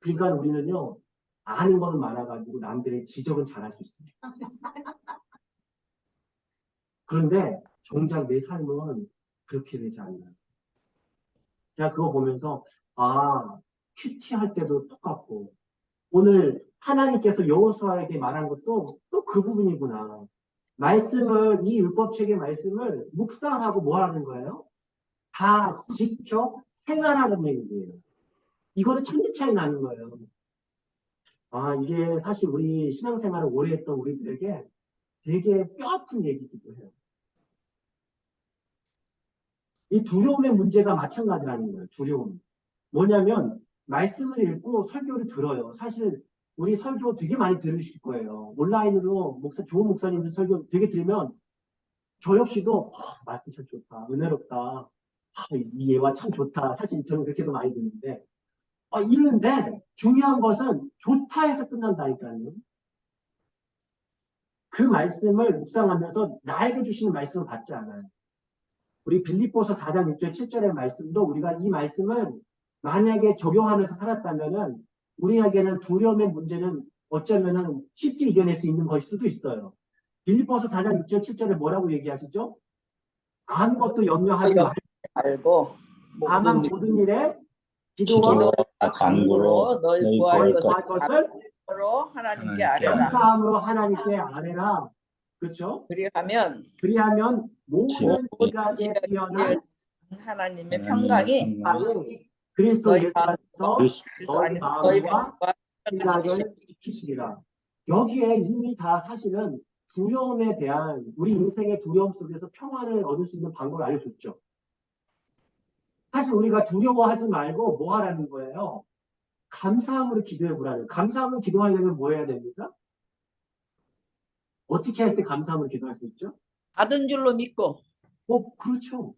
그러니까 우리는요, 아는 거는 많아가지고 남들의 지적은 잘할 수 있습니다. 그런데 정작 내 삶은 그렇게 되지 않나요? 제가 그거 보면서 큐티 할 때도 똑같고 오늘 하나님께서 여호수아에게 말한 것도 또 그 부분이구나. 이 율법책의 말씀을 묵상하고 뭐 하는 거예요? 다 지켜 행하라는 얘기예요. 이거는 천지 차이 나는 거예요. 아, 이게 사실 우리 신앙생활을 오래 했던 우리들에게 되게 뼈아픈 얘기이기도 해요. 이 두려움의 문제가 마찬가지라는 거예요. 두려움. 뭐냐면 말씀을 읽고 설교를 들어요. 사실 우리 설교 되게 많이 들으실 거예요. 온라인으로 좋은 목사님들 설교 되게 들으면 저 역시도 말씀 참 좋다. 은혜롭다. 이 예화 참 좋다. 사실 저는 그렇게도 많이 듣는데 이런데 중요한 것은 좋다 해서 끝난다니까요. 그 말씀을 묵상하면서 나에게 주시는 말씀을 받지 않아요. 우리 빌립보서 4장 6절 7절의 말씀도 우리가 이 말씀을 만약에 적용하면서 살았다면은 우리에게는 두려움의 문제는 어쩌면은 쉽게 이겨낼 수 있는 것일 수도 있어요. 빌립보서 4장 6절 7절에 뭐라고 얘기하시죠? 아무것도 염려하지 알고 다만 모든 일에 기도와 기도와 간구로 너희 너희 구할 구할 것을 것으로 하나님께 하나님께 아뢰라. 감사함으로 하나님께 아뢰라. 그렇죠? 그리하면 모든 지각에 뛰어난 하나님의 평강이 그리스도 너희 예수 안에서 그리스도 너희 마음과 생각을 지키시리라. 여기에 이미 다 사실은 두려움에 대한 우리 인생의 두려움 속에서 평안을 얻을 수 있는 방법을 알려줬죠. 사실 우리가 두려워하지 말고 뭐 하라는 거예요? 감사함으로 기도해 보라는. 감사함으로 기도하려면 뭐 해야 됩니까? 어떻게 할 때 감사함으로 기도할 수 있죠? 받은 줄로 믿고 그렇죠.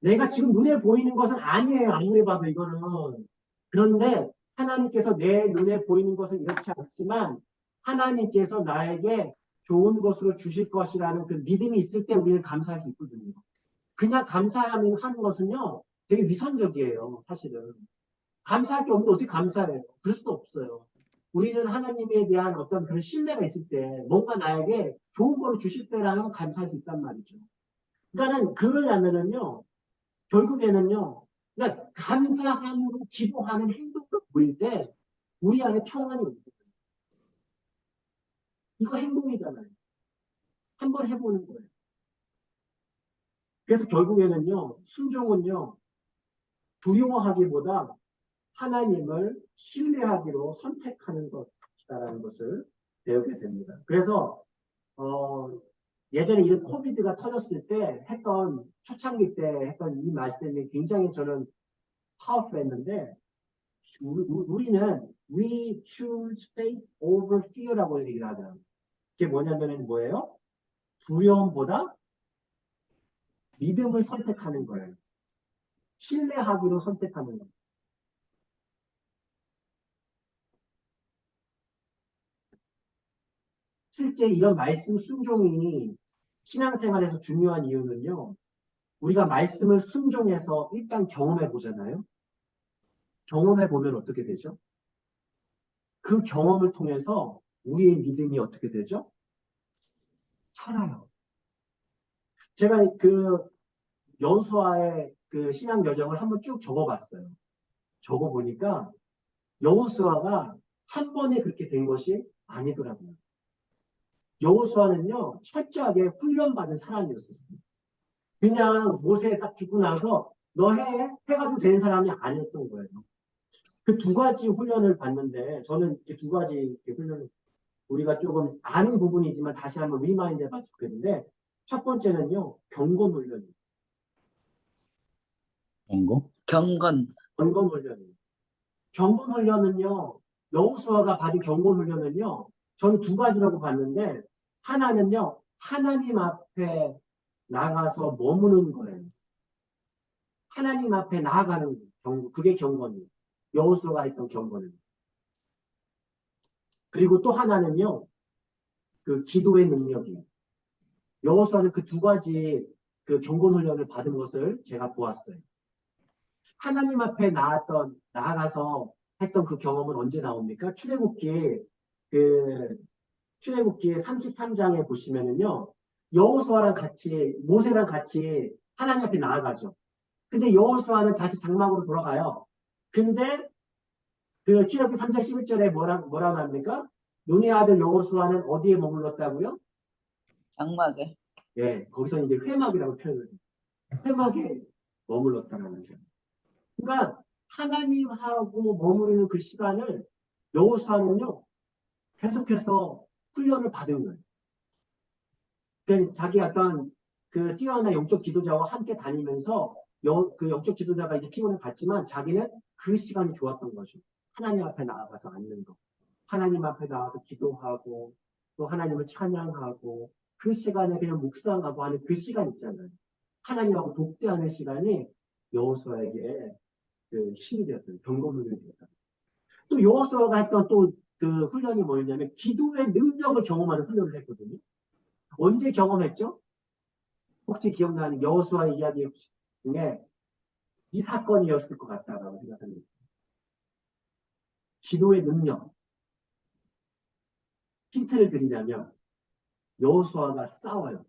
내가 지금 눈에 보이는 것은 아니에요. 아무리 봐도 이거는. 그런데 하나님께서 내 눈에 보이는 것은 이렇지 않지만 하나님께서 나에게 좋은 것으로 주실 것이라는 그 믿음이 있을 때 우리는 감사할 수 있거든요. 그냥 감사하는 것은요, 되게 위선적이에요, 사실은. 감사할 게 없는데 어떻게 감사해요? 그럴 수도 없어요. 우리는 하나님에 대한 어떤 그런 신뢰가 있을 때, 뭔가 나에게 좋은 거를 주실 때라면 감사할 수 있단 말이죠. 그러니까는, 그러려면은요, 결국에는요, 그러니까 감사함으로 기도하는 행동을 보일 때, 우리 안에 평안이 옵니다. 이거 행동이잖아요. 한번 해보는 거예요. 그래서 결국에는요, 순종은요, 두려워하기보다 하나님을 신뢰하기로 선택하는 것이다라는 것을 배우게 됩니다. 그래서 예전에 이런 코비드가 터졌을 때 했던 초창기 때 했던 이 말씀이 굉장히 저는 파워풀했는데 우리는 we choose faith over fear라고 얘기를 하잖아요. 그게 뭐냐면은 뭐예요? 두려움보다 믿음을 선택하는 거예요. 신뢰하기로 선택하는 거예요. 실제 이런 말씀 순종이 신앙생활에서 중요한 이유는요. 우리가 말씀을 순종해서 일단 경험해 보잖아요. 경험해 보면 어떻게 되죠? 그 경험을 통해서 우리의 믿음이 어떻게 되죠? 살아요. 제가 그 여호수아의 그 신앙 여정을 한번 쭉 적어봤어요. 적어보니까 여호수아가 한 번에 그렇게 된 것이 아니더라고요. 여호수아는요, 철저하게 훈련받은 사람이었어요. 그냥 모세 딱 죽고 나서 너 해가지고 되는 사람이 아니었던 거예요. 그 두 가지 훈련을 받는데 저는 이렇게 두 가지 훈련을 우리가 조금 아는 부분이지만 다시 한번 리마인드 해봤을 텐데 첫 번째는요, 경건 훈련이에요. 경건 경건 훈련이에요. 경건 훈련은요, 여호수아가 받은 경건 훈련은요, 저는 두 가지라고 봤는데 하나는요, 하나님 앞에 나가서 머무는 거예요. 하나님 앞에 나아가는 그게 경건이에요. 여호수아가 했던 경건은. 그리고 또 하나는요, 그 기도의 능력이에요. 여호수아는 그 두 가지 그 경건 훈련을 받은 것을 제가 보았어요. 하나님 앞에 나아가서 했던 그 경험은 언제 나옵니까? 출애굽기 33장에 보시면은요, 여호수아랑 같이 모세랑 같이 하나님 앞에 나아가죠. 근데 여호수아는 다시 장막으로 돌아가요. 근데 그 출애굽기 3장 11절에 뭐라고 합니까? 눈의 아들 여호수아는 어디에 머물렀다고요? 장막에 예, 거기서 이제 회막이라고 표현을 해요. 회막에 머물렀다는 거예요. 그러니까 하나님하고 머무르는 그 시간을 여호수아는요 계속해서 훈련을 받은 거예요. 그러니까 자기 어떤 그 뛰어난 영적 지도자와 함께 다니면서 그 영적 지도자가 이제 피곤을 받지만 자기는 그 시간이 좋았던 거죠. 하나님 앞에 나아가서 앉는 거, 하나님 앞에 나와서 기도하고 또 하나님을 찬양하고 그 시간에 그냥 묵상하고 하는 그 시간 있잖아요. 하나님하고 독대하는 시간이 여호수아에게 그 힘이 되었던 경고훈련이 되었다. 또 여호수아가 했던 또 그 훈련이 뭐였냐면 기도의 능력을 경험하는 훈련을 했거든요. 언제 경험했죠? 혹시 기억나는 여호수아의 이야기 중에 이 사건이었을 것 같다라고 생각합니다. 기도의 능력. 힌트를 드리자면 여호수아가 싸워요.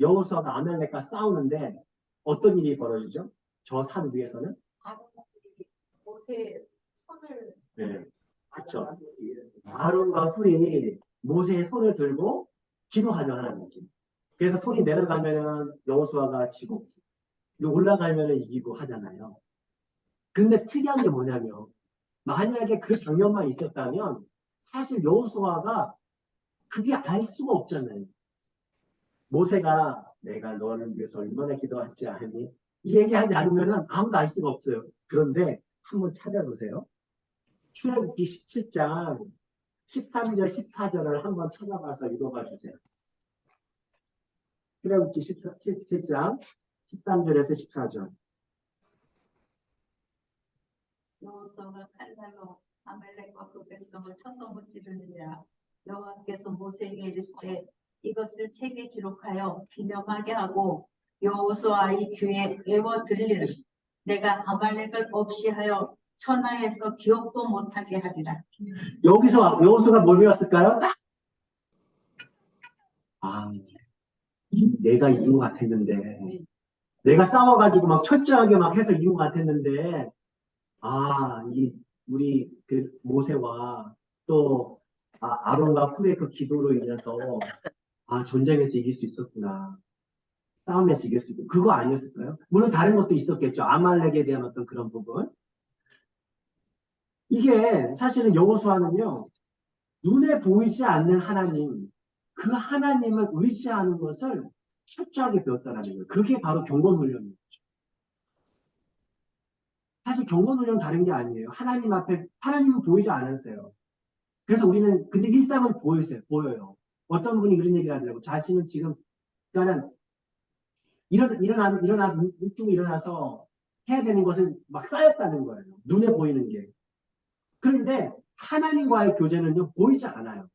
여호수아가 아말렉과 싸우는데 어떤 일이 벌어지죠? 저 산 위에서는? 아론이 모세의 손을 네, 그렇죠. 아론과 훌이 모세의 손을 들고 기도하죠, 하나님께. 그래서 손이 내려가면은 여호수아가 지고 올라가면은 이기고 하잖아요. 근데 특이한 게 뭐냐면 만약에 그 장면만 있었다면 사실 여호수아가 그게 알 수가 없잖아요. 모세가 내가 너를 위해서 얼마나 기도할지 아니? 이 얘기하지 않으면 아무도 알 수가 없어요. 그런데 한번 찾아보세요. 출애굽기 17장 13절, 14절을 한번 찾아봐서 읽어봐 주세요. 출애굽기 17장 13절에서 14절. 여호수아가 칼날로 아말렉과 그 백성을 쳐서 무찌르니라. 여호와께서 모세에게 이르시되 이것을 책에 기록하여 기념하게 하고 여호수아의 귀에 외워 들리라. 내가 아말렉을 없이 하여 천하에서 기억도 못하게 하리라. 여기서 여호수아가 뭘 배웠을까요? 아, 내가 이긴 것 같았는데, 내가 싸워가지고 막 철저하게 막 해서 이긴 것 같았는데, 우리 그 모세와 또 아론과 훌의 그 기도로 인해서 전쟁에서 이길 수 있었구나. 싸움에서 이길 수 있고 그거 아니었을까요? 물론 다른 것도 있었겠죠. 아말렉에 대한 어떤 그런 부분. 이게 사실은 여호수아는요. 눈에 보이지 않는 하나님, 그 하나님을 의지하는 것을 철저하게 배웠다는 거예요. 그게 바로 경건훈련이죠. 사실 경건훈련은 다른 게 아니에요. 하나님 앞에, 하나님은 보이지 않으세요. 그래서 우리는, 근데 일상은 보여요. 어떤 분이 이런 얘기를 하더라고요. 자신은 지금, 그러니까 일어나서, 눈 일어나서 해야 되는 것은 막 쌓였다는 거예요. 눈에 보이는 게. 그런데 하나님과의 교제는요, 보이지 않아요.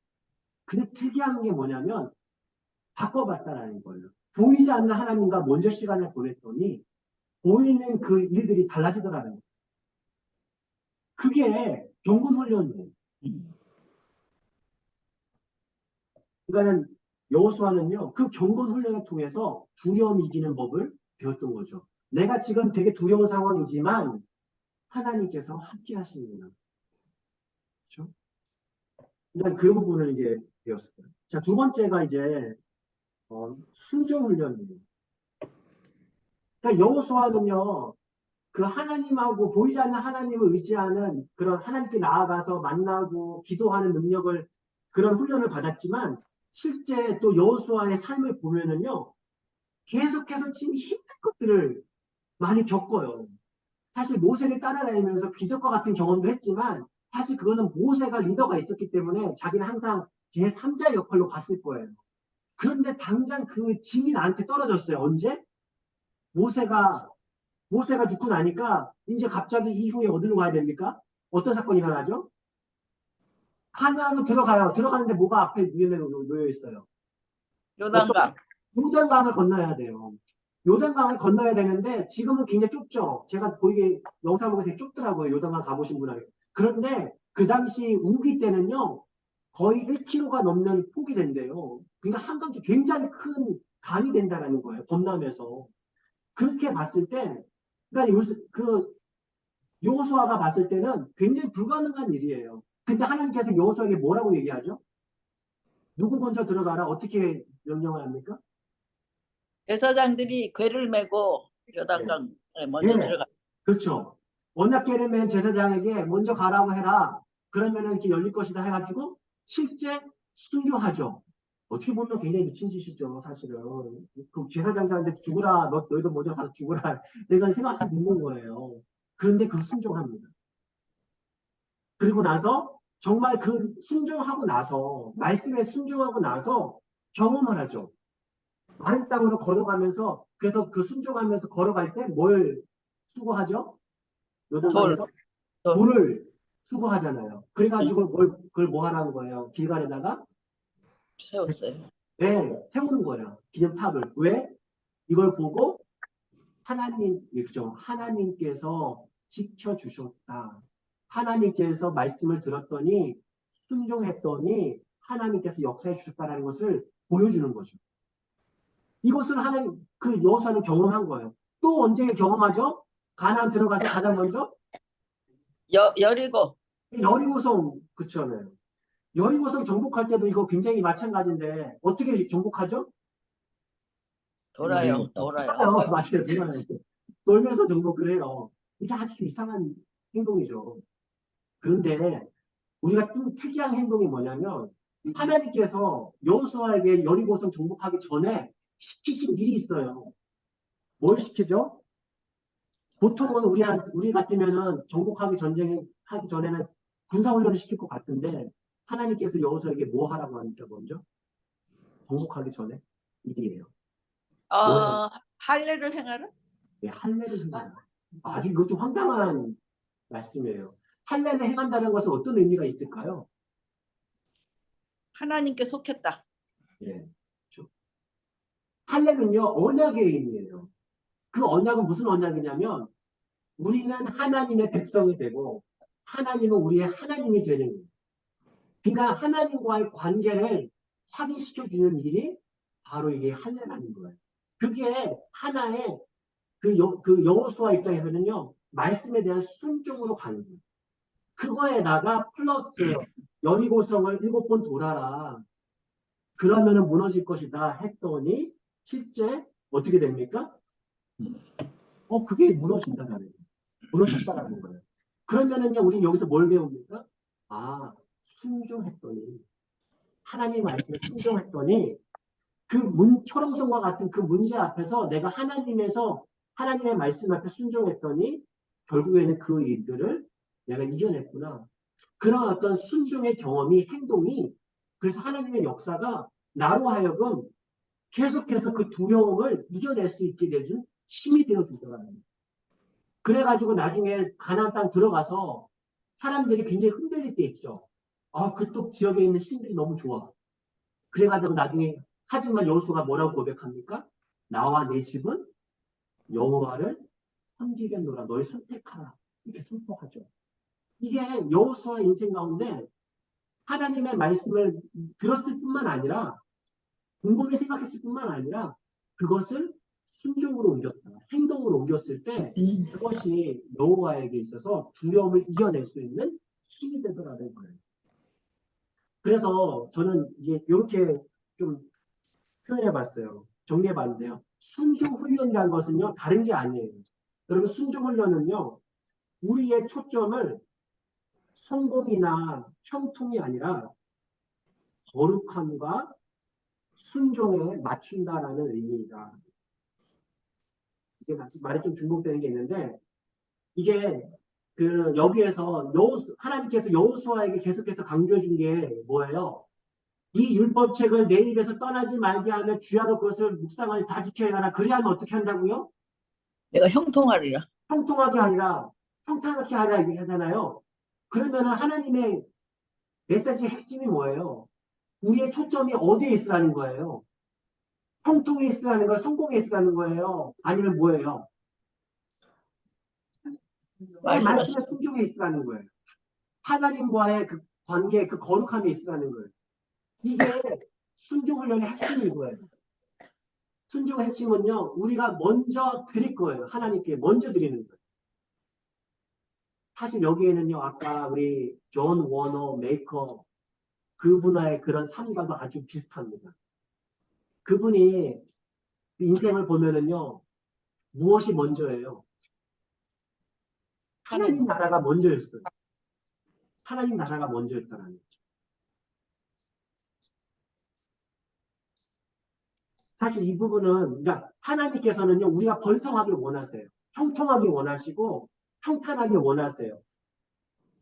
근데 특이한 게 뭐냐면, 바꿔봤다라는 거예요. 보이지 않는 하나님과 먼저 시간을 보냈더니, 보이는 그 일들이 달라지더라는 거예요. 그게 경건훈련이에요. 그러니까는 여호수아는요, 그 경건훈련을 통해서 두려움이 이기는 법을 배웠던 거죠. 내가 지금 되게 두려운 상황이지만 하나님께서 함께 하시는구나. 그렇죠? 그러니까 그 부분을 이제 배웠어요. 자, 두 번째가 이제 순종훈련이에요. 그러니까 여호수아는요, 그 하나님하고 보이지 않는 하나님을 의지하는 그런 하나님께 나아가서 만나고 기도하는 능력을 그런 훈련을 받았지만 실제 또 여호수아의 삶을 보면은요 계속해서 지금 힘든 것들을 많이 겪어요. 사실 모세를 따라다니면서 기적과 같은 경험도 했지만 사실 그거는 모세가 리더가 있었기 때문에 자기는 항상 제3자 역할로 봤을 거예요. 그런데 당장 그 짐이 나한테 떨어졌어요. 언제? 모세가 죽고 나니까 이제 갑자기 이후에 어디로 가야 됩니까? 어떤 사건이 일어나죠? 하나로 들어가요. 들어가는데 뭐가 앞에 놓여 있어요? 요단강. 요단강을 건너야 돼요. 요단강을 건너야 되는데 지금은 굉장히 좁죠. 제가 보이게 영상 보고 되게 좁더라고요. 요단강 가보신 분은. 그런데 그 당시 우기 때는요. 거의 1km가 넘는 폭이 된대요. 그러니까 한강이 굉장히 큰 강이 된다는 거예요. 범람에서. 그렇게 봤을 때 그러니까 여호수아가 봤을 때는 굉장히 불가능한 일이에요. 근데 하나님께서 여호수아에게 뭐라고 얘기하죠? 누구 먼저 들어가라? 어떻게 명령을 합니까? 제사장들이 궤를 메고 요단강에 먼저 예. 들어가. 그렇죠. 언약궤를 제사장에게 먼저 가라고 해라. 그러면은 이렇게 열릴 것이다 해가지고 실제 순종하죠. 어떻게 보면 굉장히 미친 짓이죠, 사실은. 그 제사장들한테 죽으라, 너희도 먼저 가서 죽으라. 내가 생각할 수 있는 거예요. 그런데 그 순종합니다. 그리고 나서 정말 그 순종하고 나서 말씀에 순종하고 나서 경험을 하죠. 마른 땅으로 걸어가면서 그래서 그 순종하면서 걸어갈 때 뭘 수고하죠? 요단강에서 돌. 돌을 수거하잖아요. 그래가지고 그걸 뭐 하라는 거예요? 길갈에다가 세웠어요. 네, 세우는 거예요. 기념탑을. 왜? 이걸 보고 하나님께서 지켜주셨다. 하나님께서 말씀을 들었더니 순종했더니 하나님께서 역사해 주셨다는 것을 보여주는 거죠. 이것을 그 여호수아는 경험한 거예요. 또 언제 경험하죠? 가나안 들어가서 가장 먼저 여리고. 여리고성 그렇잖아요. 여리고성 정복할 때도 이거 굉장히 마찬가지인데 어떻게 정복하죠? 돌아요. 맞아요. 돌아요. 돌면서 정복을 해요. 이게 아주 좀 이상한 행동이죠. 그런데 우리가 좀 특이한 행동이 뭐냐면 하나님께서 여호수아에게 여리고성 정복하기 전에 시키신 일이 있어요. 뭘 시키죠? 보통은 우리 같으면은 정복하기 하기 전에는 군사훈련을 시킬 것 같은데 하나님께서 여호수아에게 뭐 하라고 하니까 먼저 정복하기 전에 일이에요. 뭐예요? 할례를 행하라? 네, 할례를 행해요. 아주 이것도 황당한 말씀이에요. 할례를 행한다는 것은 어떤 의미가 있을까요? 하나님께 속했다. 예, 그렇죠. 할례는요 언약의 의미예요. 그 언약은 무슨 언약이냐면 우리는 하나님의 백성이 되고 하나님은 우리의 하나님이 되는 거예요. 그러니까 하나님과의 관계를 확인시켜주는 일이 바로 이게 할례라는 거예요. 그게 하나의 그 여호수아 입장에서는요 말씀에 대한 순종으로 가는 거예요. 그거에다가 플러스 여리고성을 7번 돌아라. 그러면은 무너질 것이다 했더니 실제 어떻게 됩니까? 그게 무너진다는 거예요. 무너졌다라는 거예요. 그러면은요 우리 여기서 뭘 배웁니까? 순종했더니 하나님 말씀에 순종했더니 초롱성과 같은 그 문제 앞에서 내가 하나님의 말씀 앞에 순종했더니 결국에는 그 일들을 내가 이겨냈구나. 그런 어떤 순종의 경험이 행동이 그래서 하나님의 역사가 나로 하여금 계속해서 그 두려움을 이겨낼 수 있게 되준 힘이 되어주더라는 거예요. 그래가지고 나중에 가나안 땅 들어가서 사람들이 굉장히 흔들릴 때 있죠. 그쪽 지역에 있는 신들이 너무 좋아. 그래가지고 나중에 하지만 여호수아가 뭐라고 고백합니까? 나와 내 집은 여호와를 섬기겠노라. 너희 선택하라. 이렇게 선포하죠. 이게 여호수아 인생 가운데 하나님의 말씀을 들었을 뿐만 아니라 곰곰이 생각했을 뿐만 아니라 그것을 순종으로 옮겼다. 행동으로 옮겼을 때 그것이 여호와에게 있어서 두려움을 이겨낼 수 있는 힘이 되더라는 거예요. 그래서 저는 이렇게 좀 표현해봤어요. 정리해봤는데요. 순종 훈련이라는 것은요 다른 게 아니에요. 여러분 순종 훈련은요 우리의 초점을 성공이나 형통이 아니라 거룩함과 순종에 맞춘다라는 의미이다. 이게 말이 좀 중복되는 게 있는데 이게 여기에서 하나님께서 여호수아에게 계속해서 강조해 준 게 뭐예요? 이 율법책을 내 입에서 떠나지 말게 하며 주야로 그것을 묵상하여 다 지켜야 하라. 그리하면 어떻게 한다고요? 내가 형통하리라. 형통하게 하리라. 형통하게 하리라 얘기하잖아요. 그러면은 하나님의 메시지의 핵심이 뭐예요? 우리의 초점이 어디에 있으라는 거예요? 형통에 있으라는 거예요? 성공에 있으라는 거예요? 아니면 뭐예요? 말씀의 순종에 있으라는 거예요. 하나님과의 그 관계, 그 거룩함에 있으라는 거예요. 이게 순종 훈련의 핵심인 거예요. 순종의 핵심은요, 우리가 먼저 드릴 거예요. 하나님께 먼저 드리는 거예요. 사실 여기에는요, 아까 우리 존 워너 메이커 그분의 그런 삶과도 아주 비슷합니다. 그분이 인생을 보면은요, 무엇이 먼저예요? 하나님 나라가 먼저였어요. 하나님 나라가 먼저였다는 거죠. 사실 이 부분은, 그러니까 하나님께서는요, 우리가 번성하길 원하세요. 형통하길 원하시고, 평탄하길 원하세요.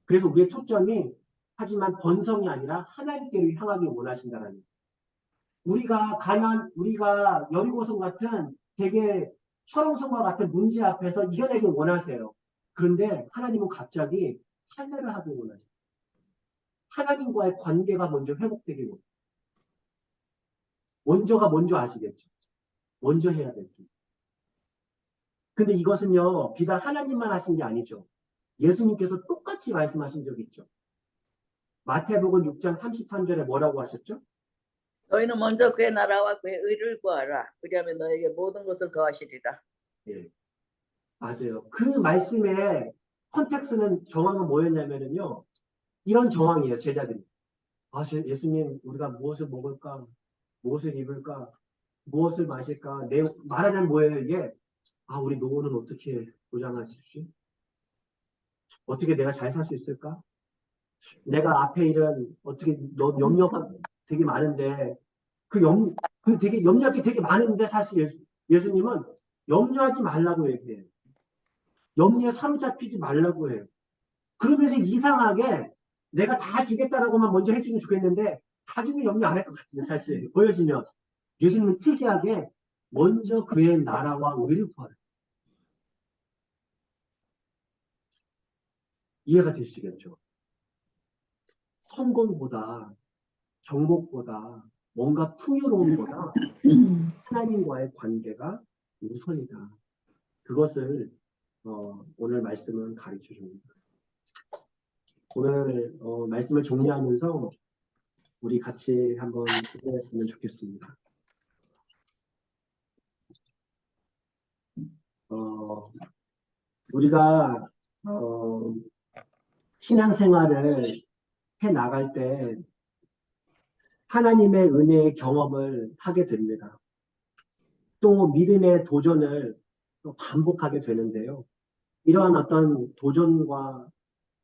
그래서 우리의 초점이, 하지만 번성이 아니라 하나님께로 향하길 원하신다는 거예요. 우리가 여리고성 같은 되게 철옹성과 같은 문제 앞에서 이겨내길 원하세요. 그런데 하나님은 갑자기 할례를 하길 원하세요. 하나님과의 관계가 먼저 회복되길 원해요. 먼저가 먼저 아시겠죠? 먼저 해야 될 줄. 근데 이것은요, 비단 하나님만 하신 게 아니죠. 예수님께서 똑같이 말씀하신 적이 있죠. 마태복음 6장 33절에 뭐라고 하셨죠? 너희는 먼저 그의 나라와 그의 의를 구하라. 그리하면 너에게 모든 것을 더하시리라. 예, 맞아요. 그 말씀의 컨텍스는 정황은 뭐였냐면요. 이런 정황이에요, 제자들이. 예수님, 우리가 무엇을 먹을까? 무엇을 입을까? 무엇을 마실까? 말하자면 뭐예요, 이게? 우리 노후는 어떻게 보장하실지? 어떻게 내가 잘 살 수 있을까? 내가 앞에 일은 어떻게, 염려가 되게 많은데, 되게 염려할 게 되게 많은데, 사실 예수님은 염려하지 말라고 얘기해요. 염려에 사로잡히지 말라고 해요. 그러면서 이상하게 내가 다 주겠다라고만 먼저 해주면 좋겠는데, 다 주면 염려 안 할 것 같아요, 사실. 보여지면. 예수님은 특이하게 먼저 그의 나라와 의를 구하라. 이해가 되시겠죠? 성공보다, 정복보다, 뭔가 풍요로움보다 하나님과의 관계가 우선이다. 그것을 오늘 말씀은 가르쳐 줍니다. 오늘 말씀을 정리하면서 우리 같이 한번 기도했으면 좋겠습니다. 우리가 신앙생활을 해 나갈 때 하나님의 은혜의 경험을 하게 됩니다. 또 믿음의 도전을 또 반복하게 되는데요. 이러한 어떤 도전과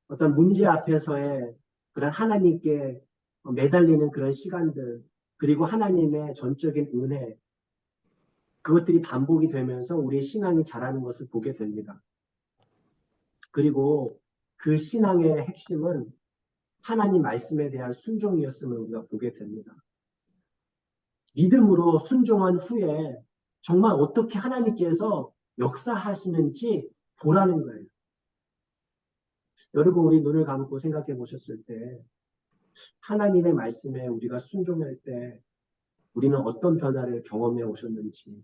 어떤 문제 앞에서의 그런 하나님께 매달리는 그런 시간들, 그리고 하나님의 전적인 은혜, 그것들이 반복이 되면서 우리의 신앙이 자라는 것을 보게 됩니다. 그리고 그 신앙의 핵심은 하나님 말씀에 대한 순종이었음을 우리가 보게 됩니다. 믿음으로 순종한 후에 정말 어떻게 하나님께서 역사하시는지 보라는 거예요. 여러분, 우리 눈을 감고 생각해 보셨을 때 하나님의 말씀에 우리가 순종할 때 우리는 어떤 변화를 경험해 오셨는지,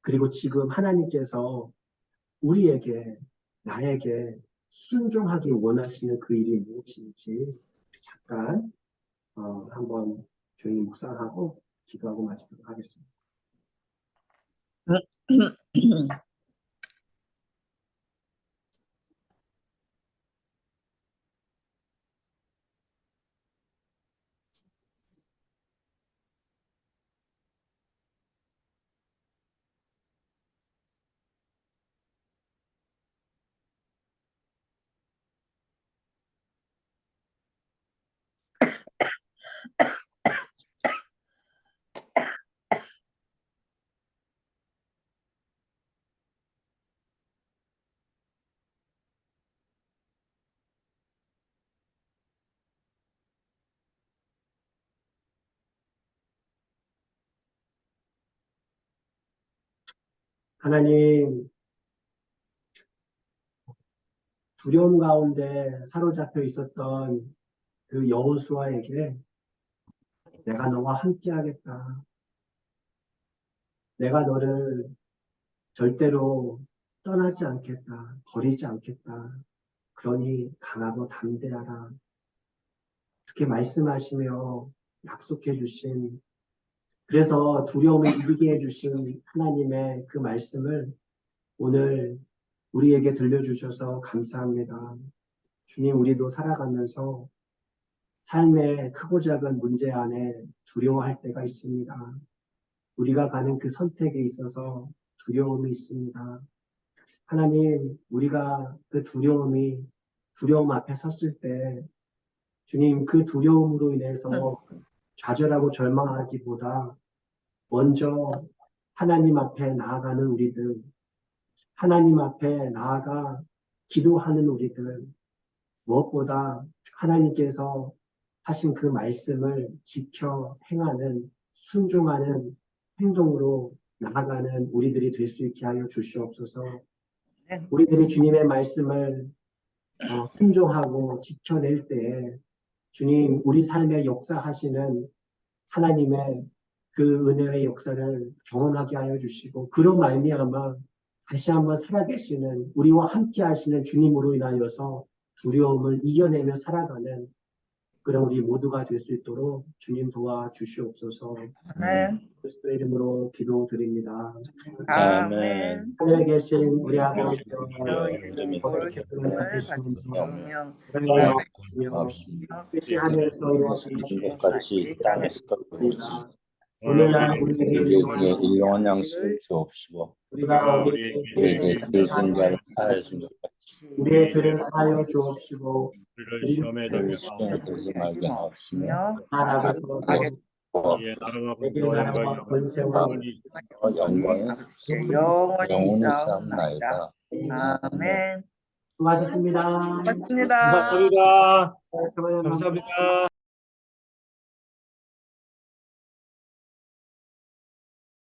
그리고 지금 하나님께서 우리에게, 나에게 순종하기 원하시는 그 일이 무엇인지 잠깐 한번 조용히 묵상하고 기도하고 마치도록 하겠습니다. 하나님, 두려움 가운데 사로잡혀 있었던 그 여호수아에게 내가 너와 함께 하겠다. 내가 너를 절대로 떠나지 않겠다. 버리지 않겠다. 그러니 강하고 담대하라. 그렇게 말씀하시며 약속해 주신, 그래서 두려움을 이기게 해주신 하나님의 그 말씀을 오늘 우리에게 들려주셔서 감사합니다. 주님, 우리도 살아가면서 삶의 크고 작은 문제 안에 두려워할 때가 있습니다. 우리가 가는 그 선택에 있어서 두려움이 있습니다. 하나님, 우리가 그 두려움 앞에 섰을 때 주님, 그 두려움으로 인해서 좌절하고 절망하기보다 먼저 하나님 앞에 나아가는 우리들, 하나님 앞에 나아가 기도하는 우리들, 무엇보다 하나님께서 하신 그 말씀을 지켜 행하는, 순종하는 행동으로 나아가는 우리들이 될 수 있게 하여 주시옵소서. 우리들이 주님의 말씀을 순종하고 지켜낼 때에 주님, 우리 삶에 역사하시는 하나님의 그 은혜의 역사를 경험하게 하여 주시고, 그런 말미암아 다시 한번 살아계시는, 우리와 함께 하시는 주님으로 인하여서 두려움을 이겨내며 살아가는 그런 우리 모두가 될 수 있도록 주님 도와주시옵소서. 그리스도의 이름으로 기도드립니다. 아멘. 하늘에 계신 우리 아버지, 이름이 뜻이 하늘에서 이루어진 것 같이 땅에서도 이루어지지. 오늘날 우리에게 우리에게 일용할 양식을 주옵시고 우리가 우리에게 죄진 자를 사하여 준 것 같이 우리의 죄를 사하여 주옵시고 우리를 시험에 우리를 들지 시험에 들지 말게 하옵시며 나라에서 이에 나라와 내게 권세와 나라와 영광이 권세와 영원히 영광이 영원히 싸움나이다. 아멘. 수고하셨습니다. 고맙습니다. 감사합니다. 그만하면 감사합니다.